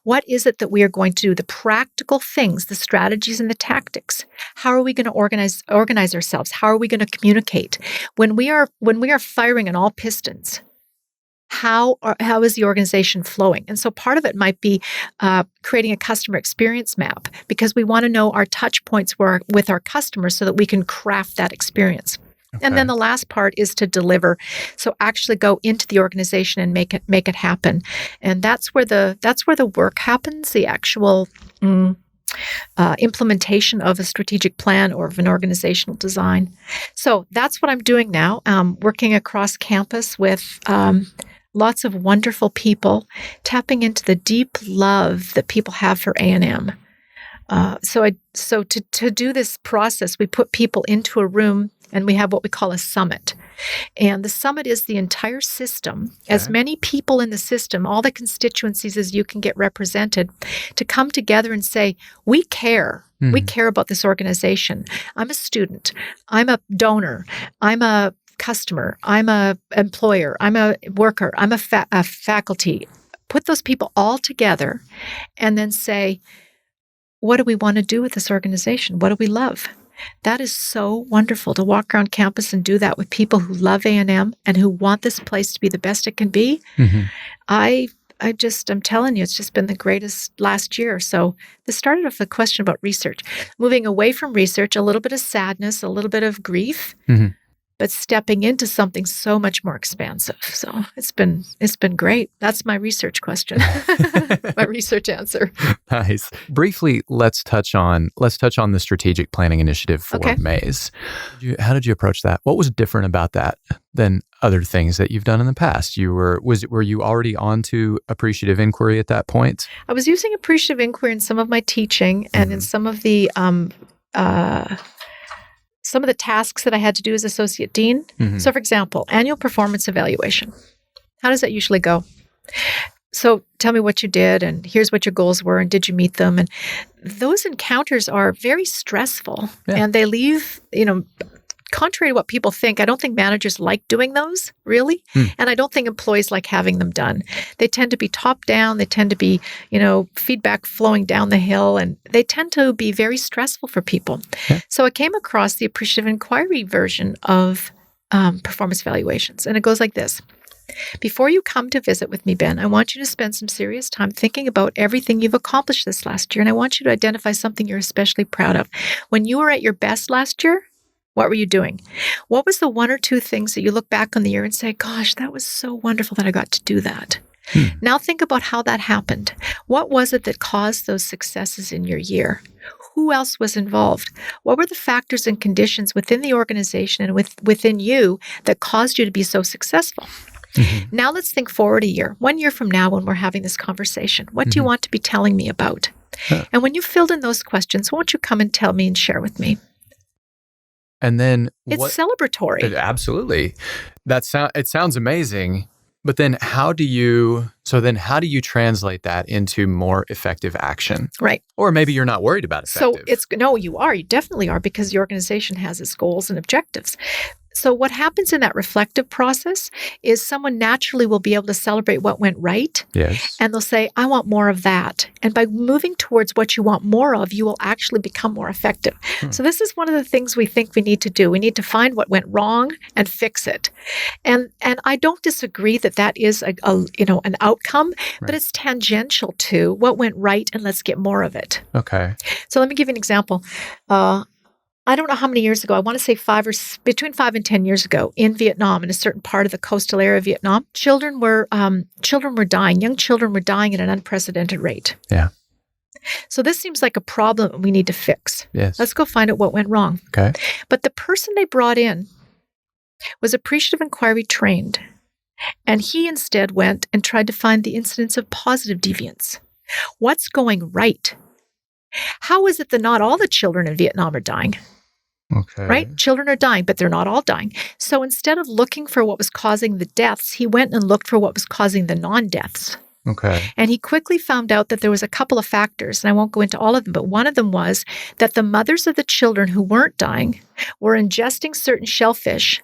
What is it that we are going to do? The practical things, the strategies and the tactics. How are we going to organize ourselves? How are we going to communicate? When we are firing on all pistons, how is the organization flowing? And so part of it might be creating a customer experience map, because we want to know our touch points with our customers so that we can craft that experience. And then the last part is to deliver. So actually go into the organization and make it happen. And that's where the work happens, the actual implementation of a strategic plan or of an organizational design. So that's what I'm doing now. Working across campus with lots of wonderful people, tapping into the deep love that people have for A&M. So to do this process, we put people into a room and we have what we call a summit. And the summit is the entire system, as many people in the system, all the constituencies as you can get represented, to come together and say, we care. We care about this organization. I'm a student. I'm a donor. I'm a customer. I'm a employer. I'm a worker. I'm a faculty. Put those people all together and then say, what do we want to do with this organization? What do we love? That is so wonderful to walk around campus and do that with people who love A&M and who want this place to be the best it can be. I'm telling you, it's just been the greatest last year. So this started off a question about research, moving away from research, a little bit of sadness, a little bit of grief, but stepping into something so much more expansive. So it's been great. That's my research question, my research answer. Nice. Briefly, let's touch on the strategic planning initiative for Maize. How did you approach that? What was different about that than other things that you've done in the past? Were you already onto Appreciative Inquiry at that point? I was using Appreciative Inquiry in some of my teaching and in some of the tasks that I had to do as associate dean. So for example, annual performance evaluation. How does that usually go? So tell me what you did and here's what your goals were and did you meet them? And those encounters are very stressful and they leave, contrary to what people think, I don't think managers like doing those, really. And I don't think employees like having them done. They tend to be top down. They tend to be, feedback flowing down the hill, and they tend to be very stressful for people. So I came across the Appreciative Inquiry version of performance evaluations, and it goes like this. Before you come to visit with me, Ben, I want you to spend some serious time thinking about everything you've accomplished this last year. And I want you to identify something you're especially proud of. When you were at your best last year, what were you doing? What was the one or two things that you look back on the year and say, gosh, that was so wonderful that I got to do that? Now think about how that happened. What was it that caused those successes in your year? Who else was involved? What were the factors and conditions within the organization and within you that caused you to be so successful? Now let's think forward a year. 1 year from now when we're having this conversation, what do you want to be telling me about? And when you filled in those questions, won't you come and tell me and share with me? And then it's celebratory. Absolutely. It sounds amazing. But then how do you translate that into more effective action? Right. Or maybe you're not worried about effective. So you are. You definitely are, because the organization has its goals and objectives. So what happens in that reflective process is someone naturally will be able to celebrate what went right. Yes. And they'll say, I want more of that. And by moving towards what you want more of, you will actually become more effective. So this is one of the things we think we need to do. We need to find what went wrong and fix it. And I don't disagree that is an outcome, but it's tangential to what went right, and let's get more of it. Okay. So let me give you an example. I don't know how many years ago, I want to say between 5 and 10 years ago, in Vietnam, in a certain part of the coastal area of Vietnam, children were dying. Young children were dying at an unprecedented rate. Yeah. So this seems like a problem we need to fix. Yes. Let's go find out what went wrong. Okay. But the person they brought in was Appreciative Inquiry trained. And he instead went and tried to find the incidence of positive deviance. What's going right? How is it that not all the children in Vietnam are dying? Okay. Right? Children are dying, but they're not all dying. So instead of looking for what was causing the deaths, he went and looked for what was causing the non-deaths. Okay. And he quickly found out that there was a couple of factors, and I won't go into all of them, but one of them was that the mothers of the children who weren't dying were ingesting certain shellfish,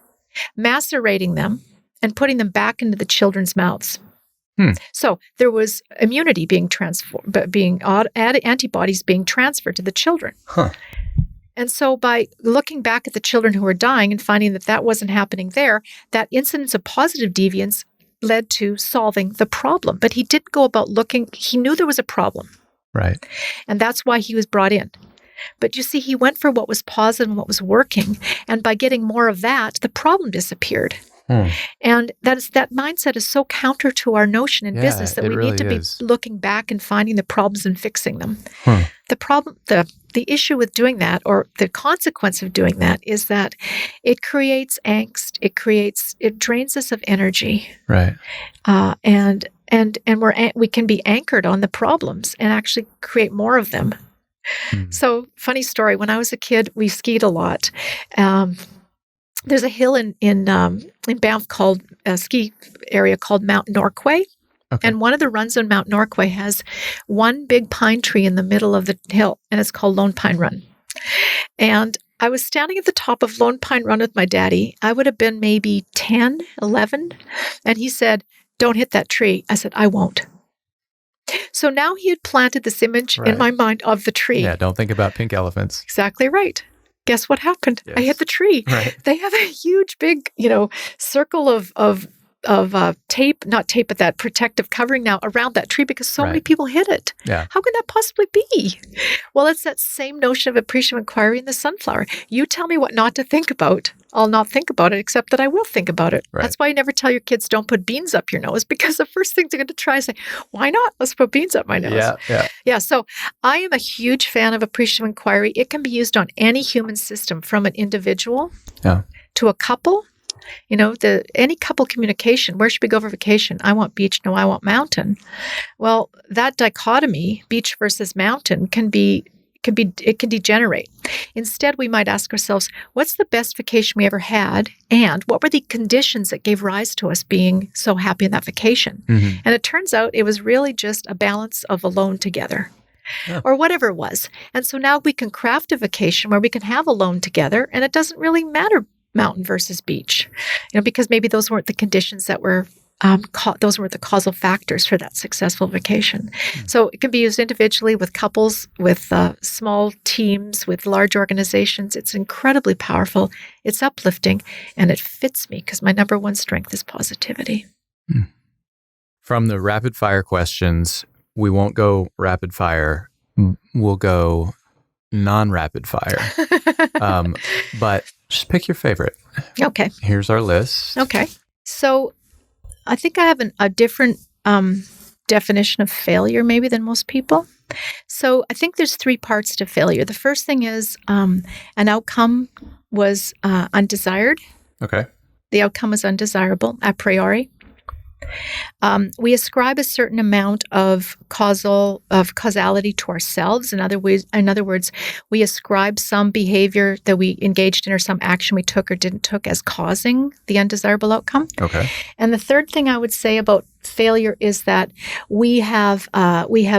macerating them, and putting them back into the children's mouths. So there was immunity being transformed, antibodies being transferred to the children. And so by looking back at the children who were dying and finding that wasn't happening there, that incidence of positive deviance led to solving the problem. But he didn't go about looking. He knew there was a problem. Right. And that's why he was brought in. But you see, he went for what was positive and what was working. And by getting more of that, the problem disappeared. And that mindset is so counter to our notion in business that we need to be looking back and finding the problems and fixing them. The issue with doing that, or the consequence of doing that, is that it creates angst. It drains us of energy. Right. And we can be anchored on the problems and actually create more of them. So, funny story. When I was a kid, we skied a lot. There's a hill in Banff called a ski area called Mount Norquay. Okay. And one of the runs on Mount Norquay has one big pine tree in the middle of the hill, and it's called Lone Pine Run. And I was standing at the top of Lone Pine Run with my daddy. I would have been maybe 10, 11. And he said, "Don't hit that tree." I said, "I won't." So now he had planted this image in my mind of the tree. Yeah, don't think about pink elephants. Exactly right. Guess what happened? Yes. I hit the tree. Right. They have a huge, big, circle of tape, not tape, but that protective covering now around that tree because so many people hit it. Yeah. How can that possibly be? Well, it's that same notion of appreciative inquiry in the sunflower. You tell me what not to think about. I'll not think about it, except that I will think about it. Right. That's why you never tell your kids don't put beans up your nose, because the first thing they're going to try is say, why not? Let's put beans up my nose. Yeah. So I am a huge fan of appreciative inquiry. It can be used on any human system, from an individual to a couple. Any couple communication. Where should we go for vacation? I want beach. No, I want mountain. Well, that dichotomy, beach versus mountain, can degenerate. Instead, we might ask ourselves, what's the best vacation we ever had? And what were the conditions that gave rise to us being so happy in that vacation? Mm-hmm. And it turns out it was really just a balance of alone together. Or whatever it was. And so now we can craft a vacation where we can have alone together, and it doesn't really matter mountain versus beach, because maybe those weren't the conditions that were those were the causal factors for that successful vacation. So it can be used individually, with couples, with small teams, with large organizations. It's incredibly powerful. It's uplifting, and it fits me because my number one strength is positivity. From the rapid fire questions, we won't go rapid fire. We'll go non-rapid fire. But just pick your favorite. Okay. Here's our list. Okay. So I think I have a different definition of failure maybe than most people. So I think there's 3 parts to failure. The first thing is an outcome was undesired. Okay. The outcome was undesirable a priori. We ascribe a certain amount of causality to ourselves. In other words, we ascribe some behavior that we engaged in or some action we took or didn't took as causing the undesirable outcome. Okay. And the third thing I would say about failure is that we have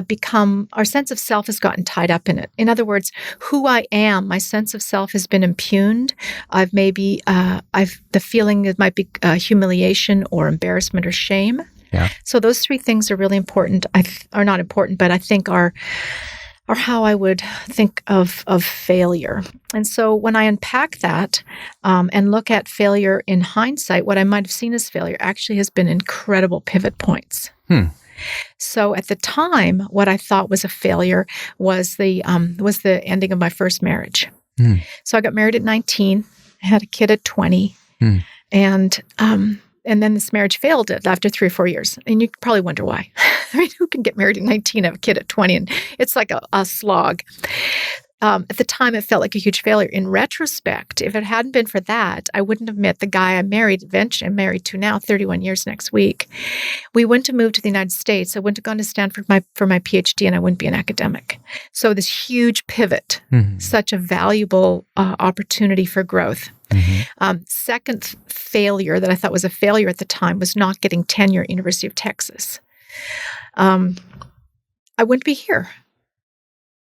become, our sense of self has gotten tied up in it. In other words, who I am, my sense of self has been impugned. The feeling it might be humiliation or embarrassment or shame. Yeah. So those 3 things are really important. Are not important, but I think are how I would think of failure. And so when I unpack that and look at failure in hindsight, what I might have seen as failure actually has been incredible pivot points. So at the time, what I thought was a failure was the ending of my first marriage. So I got married at 19, I had a kid at 20, and then this marriage failed after 3 or 4 years. And you probably wonder why. I mean, who can get married at 19, have a kid at 20? And it's like a slog. At the time, it felt like a huge failure. In retrospect, if it hadn't been for that, I wouldn't have met the guy I married eventually. I'm married to now, 31 years next week. We wouldn't have moved to the United States. I wouldn't have gone to Stanford for my PhD, and I wouldn't be an academic. So this huge pivot, such a valuable opportunity for growth. Second failure that I thought was a failure at the time was not getting tenure at University of Texas. I wouldn't be here.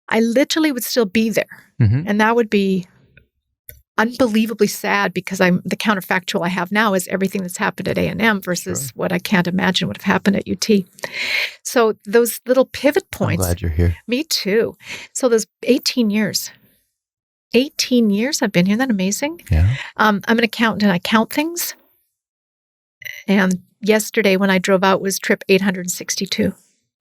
I literally would still be there. And that would be unbelievably sad because the counterfactual I have now is everything that's happened at A&M versus what I can't imagine would have happened at UT. So those little pivot points. I'm glad you're here. Me too. So those 18 years. 18 years I've been here. Isn't that amazing? Yeah. I'm an accountant and I count things. And yesterday when I drove out was trip 862.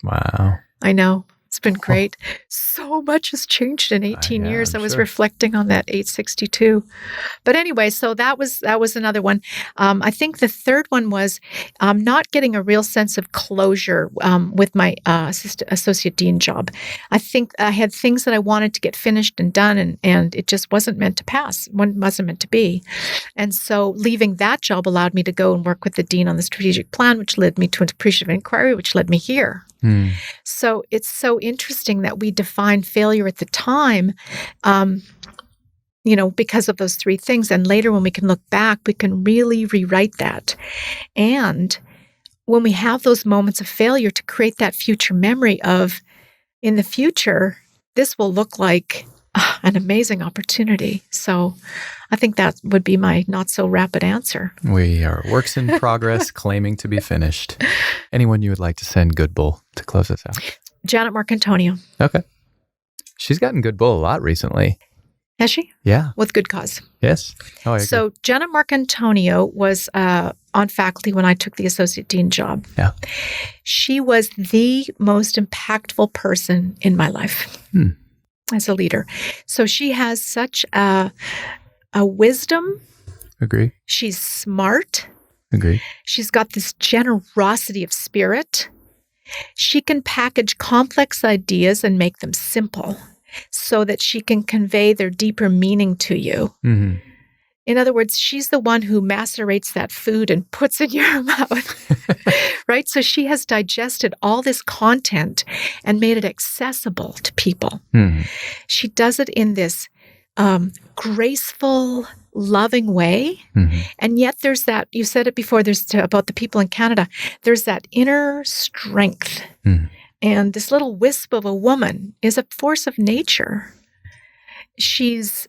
Wow. I know. It's been great. So much has changed in 18 years. I was reflecting on that 862. But anyway, so that was another one. I think the third one was not getting a real sense of closure with my associate dean job. I think I had things that I wanted to get finished and done, and it just wasn't meant to pass. One wasn't meant to be. And so leaving that job allowed me to go and work with the dean on the strategic plan, which led me to an Appreciative Inquiry, which led me here. So it's so interesting that we define failure at the time, because of those 3 things. And later when we can look back, we can really rewrite that. And when we have those moments of failure, to create that future memory of, in the future, this will look like an amazing opportunity. So I think that would be my not so rapid answer. We are works in progress, claiming to be finished. Anyone you would like to send good bull to close us out? Janet Marcantonio. Okay. She's gotten good bull a lot recently. Has she? Yeah. With good cause. Yes. Oh, I agree. So Janet Marcantonio was on faculty when I took the associate dean job. Yeah. She was the most impactful person in my life as a leader. So she has such a wisdom. Agree. She's smart. Agree. She's got this generosity of spirit. She can package complex ideas and make them simple so that she can convey their deeper meaning to you. In other words, she's the one who macerates that food and puts it in your mouth, right? So she has digested all this content and made it accessible to people. She does it in this graceful, loving way. And yet there's that, you said it before, about the people in Canada, there's that inner strength. And this little wisp of a woman is a force of nature. She's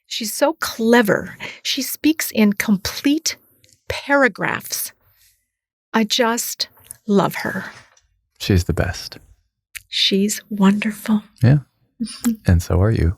so clever. She speaks in complete paragraphs. I just love her. She's the best. She's wonderful. Yeah. And so are you.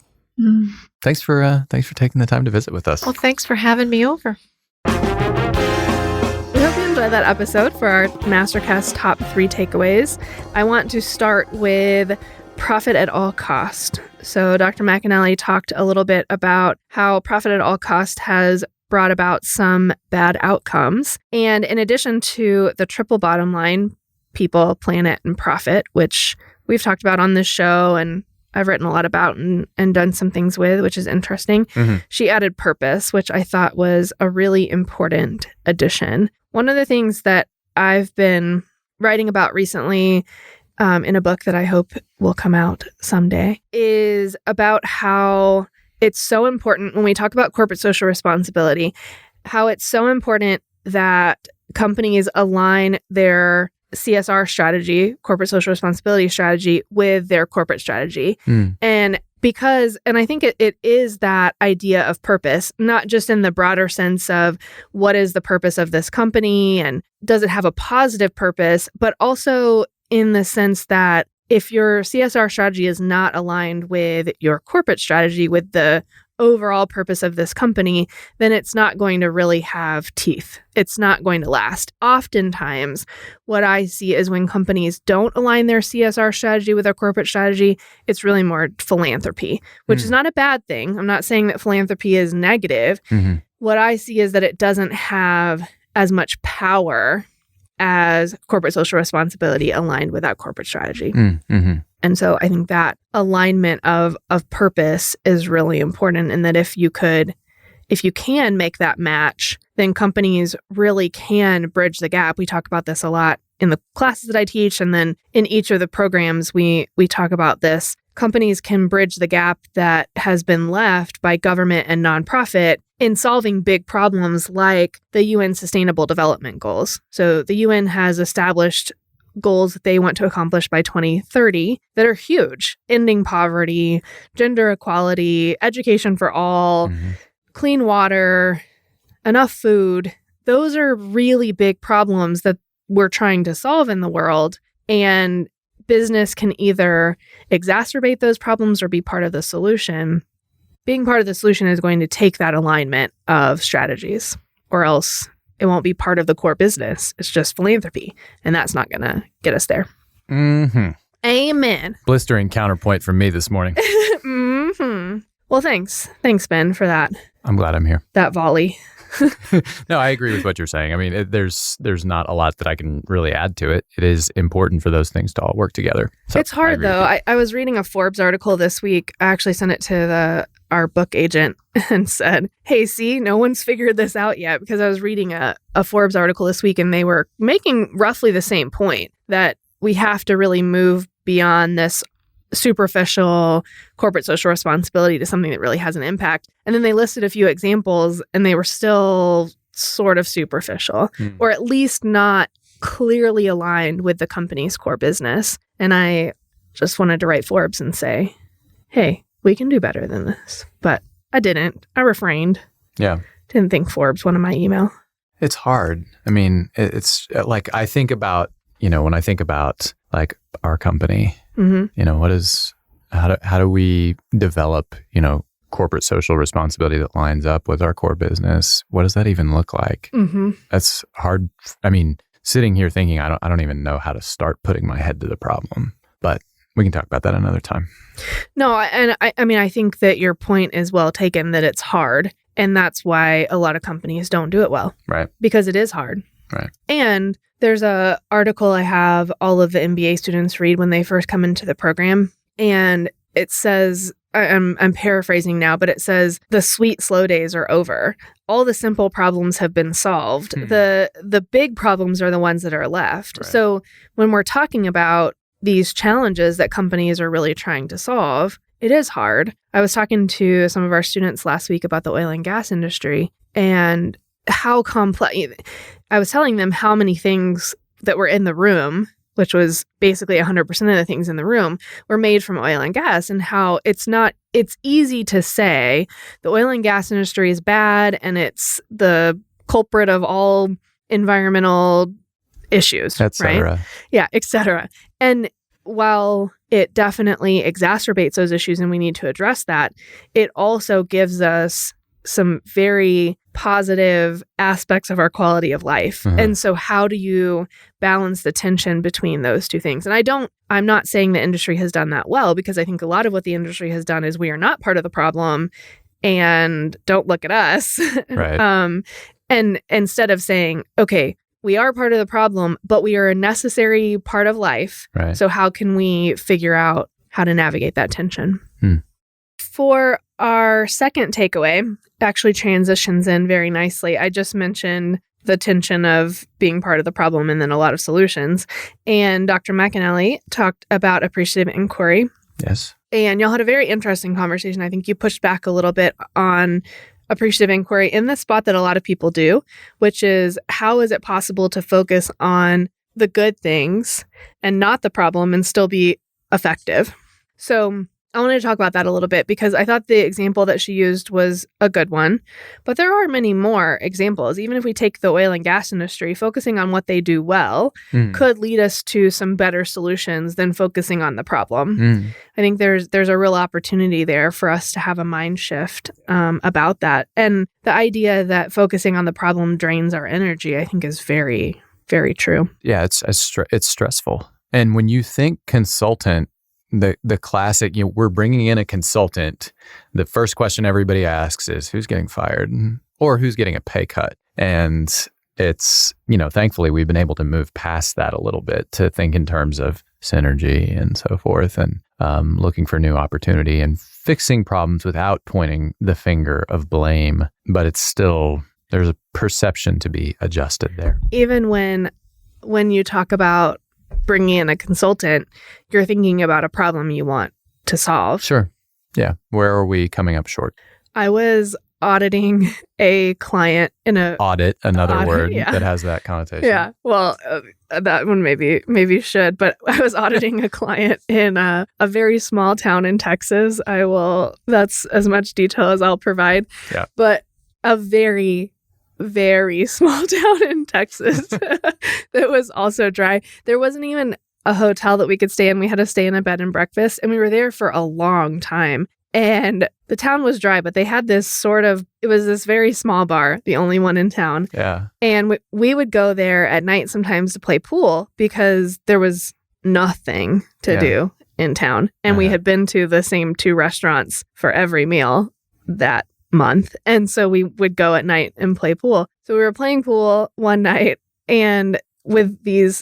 Thanks for taking the time to visit with us. Well, thanks for having me over. We hope you enjoyed that episode for our MasterCast top 3 takeaways. I want to start with profit at all cost. So Dr. McAnally talked a little bit about how profit at all cost has brought about some bad outcomes. And in addition to the triple bottom line, people, planet, and profit, which we've talked about on this show and I've written a lot about and done some things with, which is interesting. She added purpose, which I thought was a really important addition. One of the things that I've been writing about recently in a book that I hope will come out someday is about how it's so important when we talk about corporate social responsibility, how it's so important that companies align their CSR strategy, corporate social responsibility strategy, with their corporate strategy. And I think it is that idea of purpose, not just in the broader sense of what is the purpose of this company and does it have a positive purpose, but also in the sense that if your CSR strategy is not aligned with your corporate strategy, with the overall purpose of this company, then it's not going to really have teeth. It's not going to last. Oftentimes, what I see is when companies don't align their CSR strategy with their corporate strategy, it's really more philanthropy, which is not a bad thing. I'm not saying that philanthropy is negative. What I see is that it doesn't have as much power as corporate social responsibility aligned with that corporate strategy. And so I think that alignment of purpose is really important, and that if you can make that match, then companies really can bridge the gap. We talk about this a lot in the classes that I teach, and then in each of the programs we talk about this. Companies can bridge the gap that has been left by government and nonprofit in solving big problems like the UN Sustainable Development Goals. So the UN has established goals that they want to accomplish by 2030 that are huge: ending poverty, gender equality, education for all, clean water, enough food. Those are really big problems that we're trying to solve in the world. And business can either exacerbate those problems or be part of the solution. Being part of the solution is going to take that alignment of strategies, or else it won't be part of the core business. It's just philanthropy, and that's not going to get us there. Amen. Blistering counterpoint from me this morning. Well, thanks. Thanks, Ben, for that. I'm glad I'm here. That volley. No, I agree with what you're saying. I mean, there's not a lot that I can really add to it. It is important for those things to all work together. So it's hard, though. I was reading a Forbes article this week. I actually sent it to our book agent and said, hey, see, no one's figured this out yet, because I was reading a Forbes article this week, and they were making roughly the same point, that we have to really move beyond this superficial corporate social responsibility to something that really has an impact. And then they listed a few examples, and they were still sort of superficial, or at least not clearly aligned with the company's core business. And I just wanted to write Forbes and say, hey, we can do better than this. But I didn't. I refrained. Yeah. Didn't think Forbes wanted my email. It's hard. I mean, it's like, I think about, when I think about like our company, how do we develop, corporate social responsibility that lines up with our core business? What does that even look like? That's hard. I mean, sitting here thinking, I don't even know how to start putting my head to the problem, but we can talk about that another time. No, and I think that your point is well taken, that it's hard. And that's why a lot of companies don't do it well. Right. Because it is hard. Right. And there's a article I have all of the MBA students read when they first come into the program. And it says, I'm paraphrasing now, but it says, the sweet, slow days are over. All the simple problems have been solved. The big problems are the ones that are left. Right. So when we're talking about these challenges that companies are really trying to solve, it is hard. I was talking to some of our students last week about the oil and gas industry and how complex. I was telling them how many things that were in the room, which was basically 100% of the things in the room, were made from oil and gas, and how it's easy to say the oil and gas industry is bad and it's the culprit of all environmental issues, et cetera. Right? Yeah, et cetera. And while it definitely exacerbates those issues and we need to address that, it also gives us some very positive aspects of our quality of life. Mhm. And so how do you balance the tension between those two things? And I'm not saying the industry has done that well, because I think a lot of what the industry has done is we are not part of the problem and don't look at us. Right. And instead of saying, okay, we are part of the problem, but we are a necessary part of life. Right. So how can we figure out how to navigate that tension? For our second takeaway, actually transitions in very nicely. I just mentioned the tension of being part of the problem and then a lot of solutions. And Dr. McAnally talked about appreciative inquiry. Yes. And y'all had a very interesting conversation. I think you pushed back a little bit on appreciative inquiry in the spot that a lot of people do, which is how is it possible to focus on the good things and not the problem and still be effective? So I wanted to talk about that a little bit because I thought the example that she used was a good one, but there are many more examples. Even if we take the oil and gas industry, focusing on what they do well could lead us to some better solutions than focusing on the problem. I think there's a real opportunity there for us to have a mind shift about that. And the idea that focusing on the problem drains our energy, I think is very, very true. Yeah, it's stressful. And when you think consultant, the classic, we're bringing in a consultant. The first question everybody asks is who's getting fired or who's getting a pay cut. And it's, thankfully we've been able to move past that a little bit to think in terms of synergy and so forth and looking for new opportunity and fixing problems without pointing the finger of blame. But it's still, there's a perception to be adjusted there. Even when you talk about bringing in a consultant, you're thinking about a problem you want to solve. Sure. Yeah. Where are we coming up short? I was auditing a client in a... Audit, another word yeah. that has that connotation. Yeah. Well, that one maybe should, but I was auditing a client in a very small town in Texas. That's as much detail as I'll provide. Yeah. But a very, very small town in Texas that was also dry. There wasn't even a hotel that we could stay in. We had to stay in a bed and breakfast, and we were there for a long time. And the town was dry, but they had this it was this very small bar, the only one in town. Yeah. And we would go there at night sometimes to play pool because there was nothing to do in town. And we had been to the same 2 restaurants for every meal that month. And so we would go at night and play pool. So we were playing pool one night and we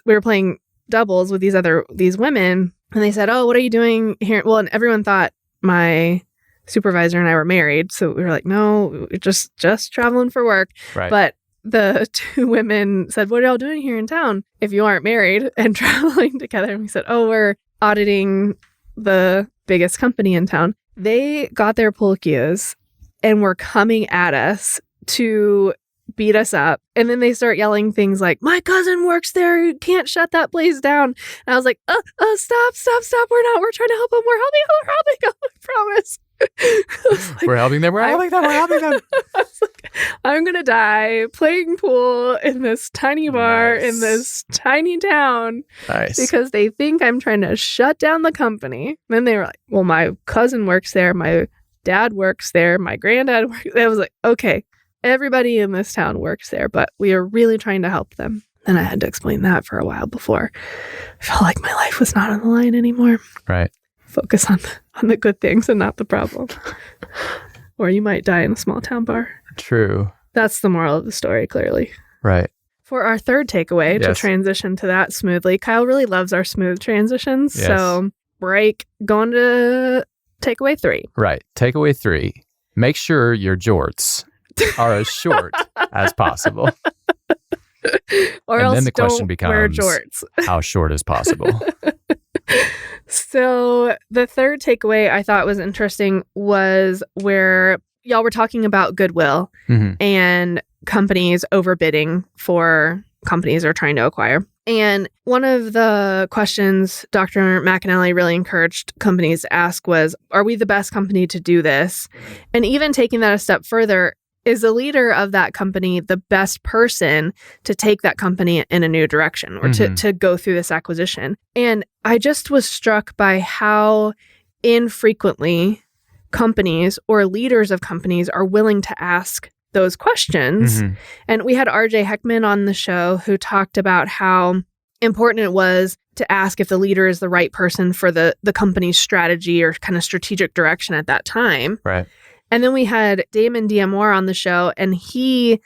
were playing doubles with these women, and they said, "Oh, what are you doing here?" Well, and everyone thought my supervisor and I were married. So we were like, "No, we're just traveling for work." Right. But the 2 women said, "What are y'all doing here in town if you aren't married and traveling together?" And we said, "Oh, we're auditing the biggest company in town." They got their pool cues and were coming at us to beat us up. And then they start yelling things like, "My cousin works there. You can't shut that place down." And I was like, stop. We're trying to help them. We're helping them. I promise. We're helping them. I was like, I'm going to die playing pool in this tiny bar in this tiny town. Nice. Because they think I'm trying to shut down the company. Then they were like, "Well, my cousin works there. My dad works there. My granddad works there." I was like, okay, everybody in this town works there, but we are really trying to help them. And I had to explain that for a while before I felt like my life was not on the line anymore. Right. Focus on the good things and not the problem. Or you might die in a small town bar. True. That's the moral of the story, clearly. Right. For our third takeaway, to transition to that smoothly, Kyle really loves our smooth transitions. Yes. So going to takeaway 3. Right. Takeaway 3. Make sure your jorts are as short as possible. Or and else then the question don't becomes, wear jorts. How short is possible? So the third takeaway I thought was interesting was where y'all were talking about goodwill and companies overbidding for companies they're trying to acquire. And one of the questions Dr. McAnally really encouraged companies to ask was, are we the best company to do this? And even taking that a step further, is the leader of that company the best person to take that company in a new direction or to go through this acquisition? And I just was struck by how infrequently companies or leaders of companies are willing to ask those questions. Mhm. And we had RJ Heckman on the show who talked about how important it was to ask if the leader is the right person for the company's strategy or kind of strategic direction at that time. Right. And then we had Damon Diamore on the show, and he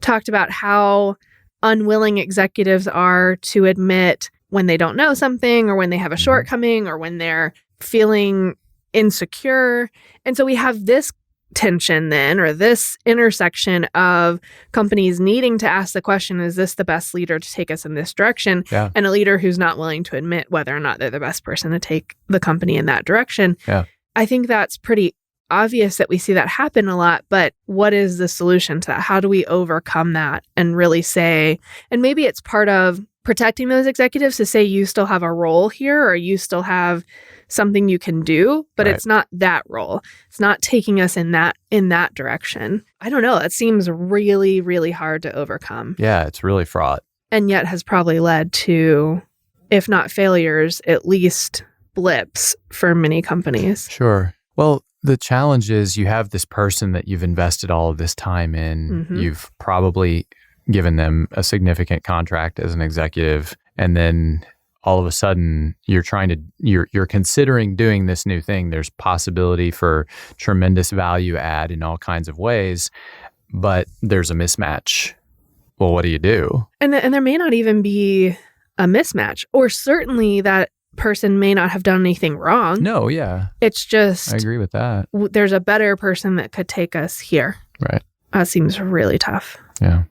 talked about how unwilling executives are to admit when they don't know something or when they have a shortcoming or when they're feeling insecure. And so we have this tension then, or this intersection of companies needing to ask the question, is this the best leader to take us in this direction? Yeah. And a leader who's not willing to admit whether or not they're the best person to take the company in that direction. Yeah. I think that's pretty obvious that we see that happen a lot, but what is the solution to that? How do we overcome that and really say, and maybe it's part of protecting those executives to say you still have a role here or you still have something you can do, but Right. it's not that role. It's not taking us in that direction. I don't know. It seems really, really hard to overcome. Yeah, it's really fraught. And yet has probably led to, if not failures, at least blips for many companies. Sure. Well, the challenge is you have this person that you've invested all of this time in. Mhm. You've probably given them a significant contract as an executive, and then all of a sudden you're considering doing this new thing. There's possibility for tremendous value add in all kinds of ways, but there's a mismatch. Well, what do you do? And there may not even be a mismatch, or certainly that person may not have done anything wrong. No, yeah, It's just I agree with that. There's a better person that could take us here. Right. That seems really tough. Yeah.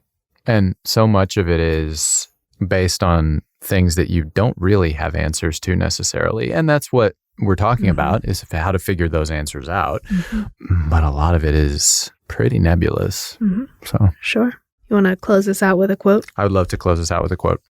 And so much of it is based on things that you don't really have answers to necessarily. And that's what we're talking about, is how to figure those answers out. But a lot of it is pretty nebulous. So Sure. You want to close this out with a quote? I would love to close this out with a quote.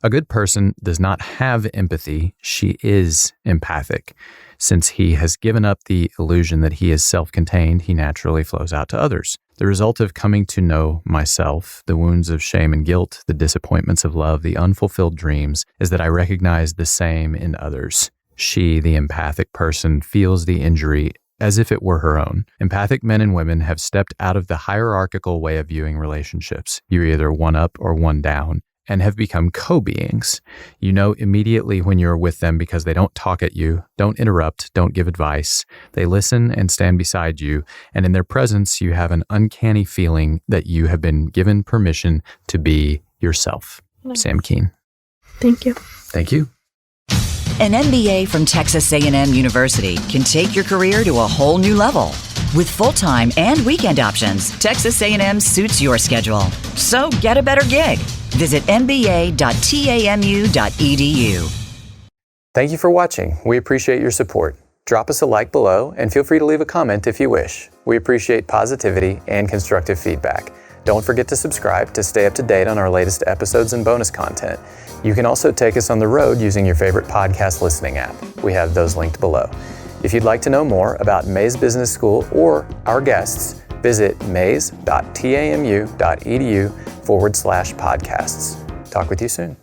A good person does not have empathy. She is empathic. Since he has given up the illusion that he is self-contained, he naturally flows out to others. The result of coming to know myself, the wounds of shame and guilt, the disappointments of love, the unfulfilled dreams, is that I recognize the same in others. She, the empathic person, feels the injury as if it were her own. Empathic men and women have stepped out of the hierarchical way of viewing relationships. You're either one up or one down, and have become co-beings. You know immediately when you're with them because they don't talk at you, don't interrupt, don't give advice. They listen and stand beside you, and in their presence you have an uncanny feeling that you have been given permission to be yourself. Sam Keen. Thank you. Thank you. An MBA from Texas A&M University can take your career to a whole new level. With full-time and weekend options, Texas A&M suits your schedule. So get a better gig. Visit mba.tamu.edu. Thank you for watching. We appreciate your support. Drop us a like below and feel free to leave a comment if you wish. We appreciate positivity and constructive feedback. Don't forget to subscribe to stay up to date on our latest episodes and bonus content. You can also take us on the road using your favorite podcast listening app. We have those linked below. If you'd like to know more about Maize Business School or our guests, visit maize.tamu.edu/podcasts. Talk with you soon.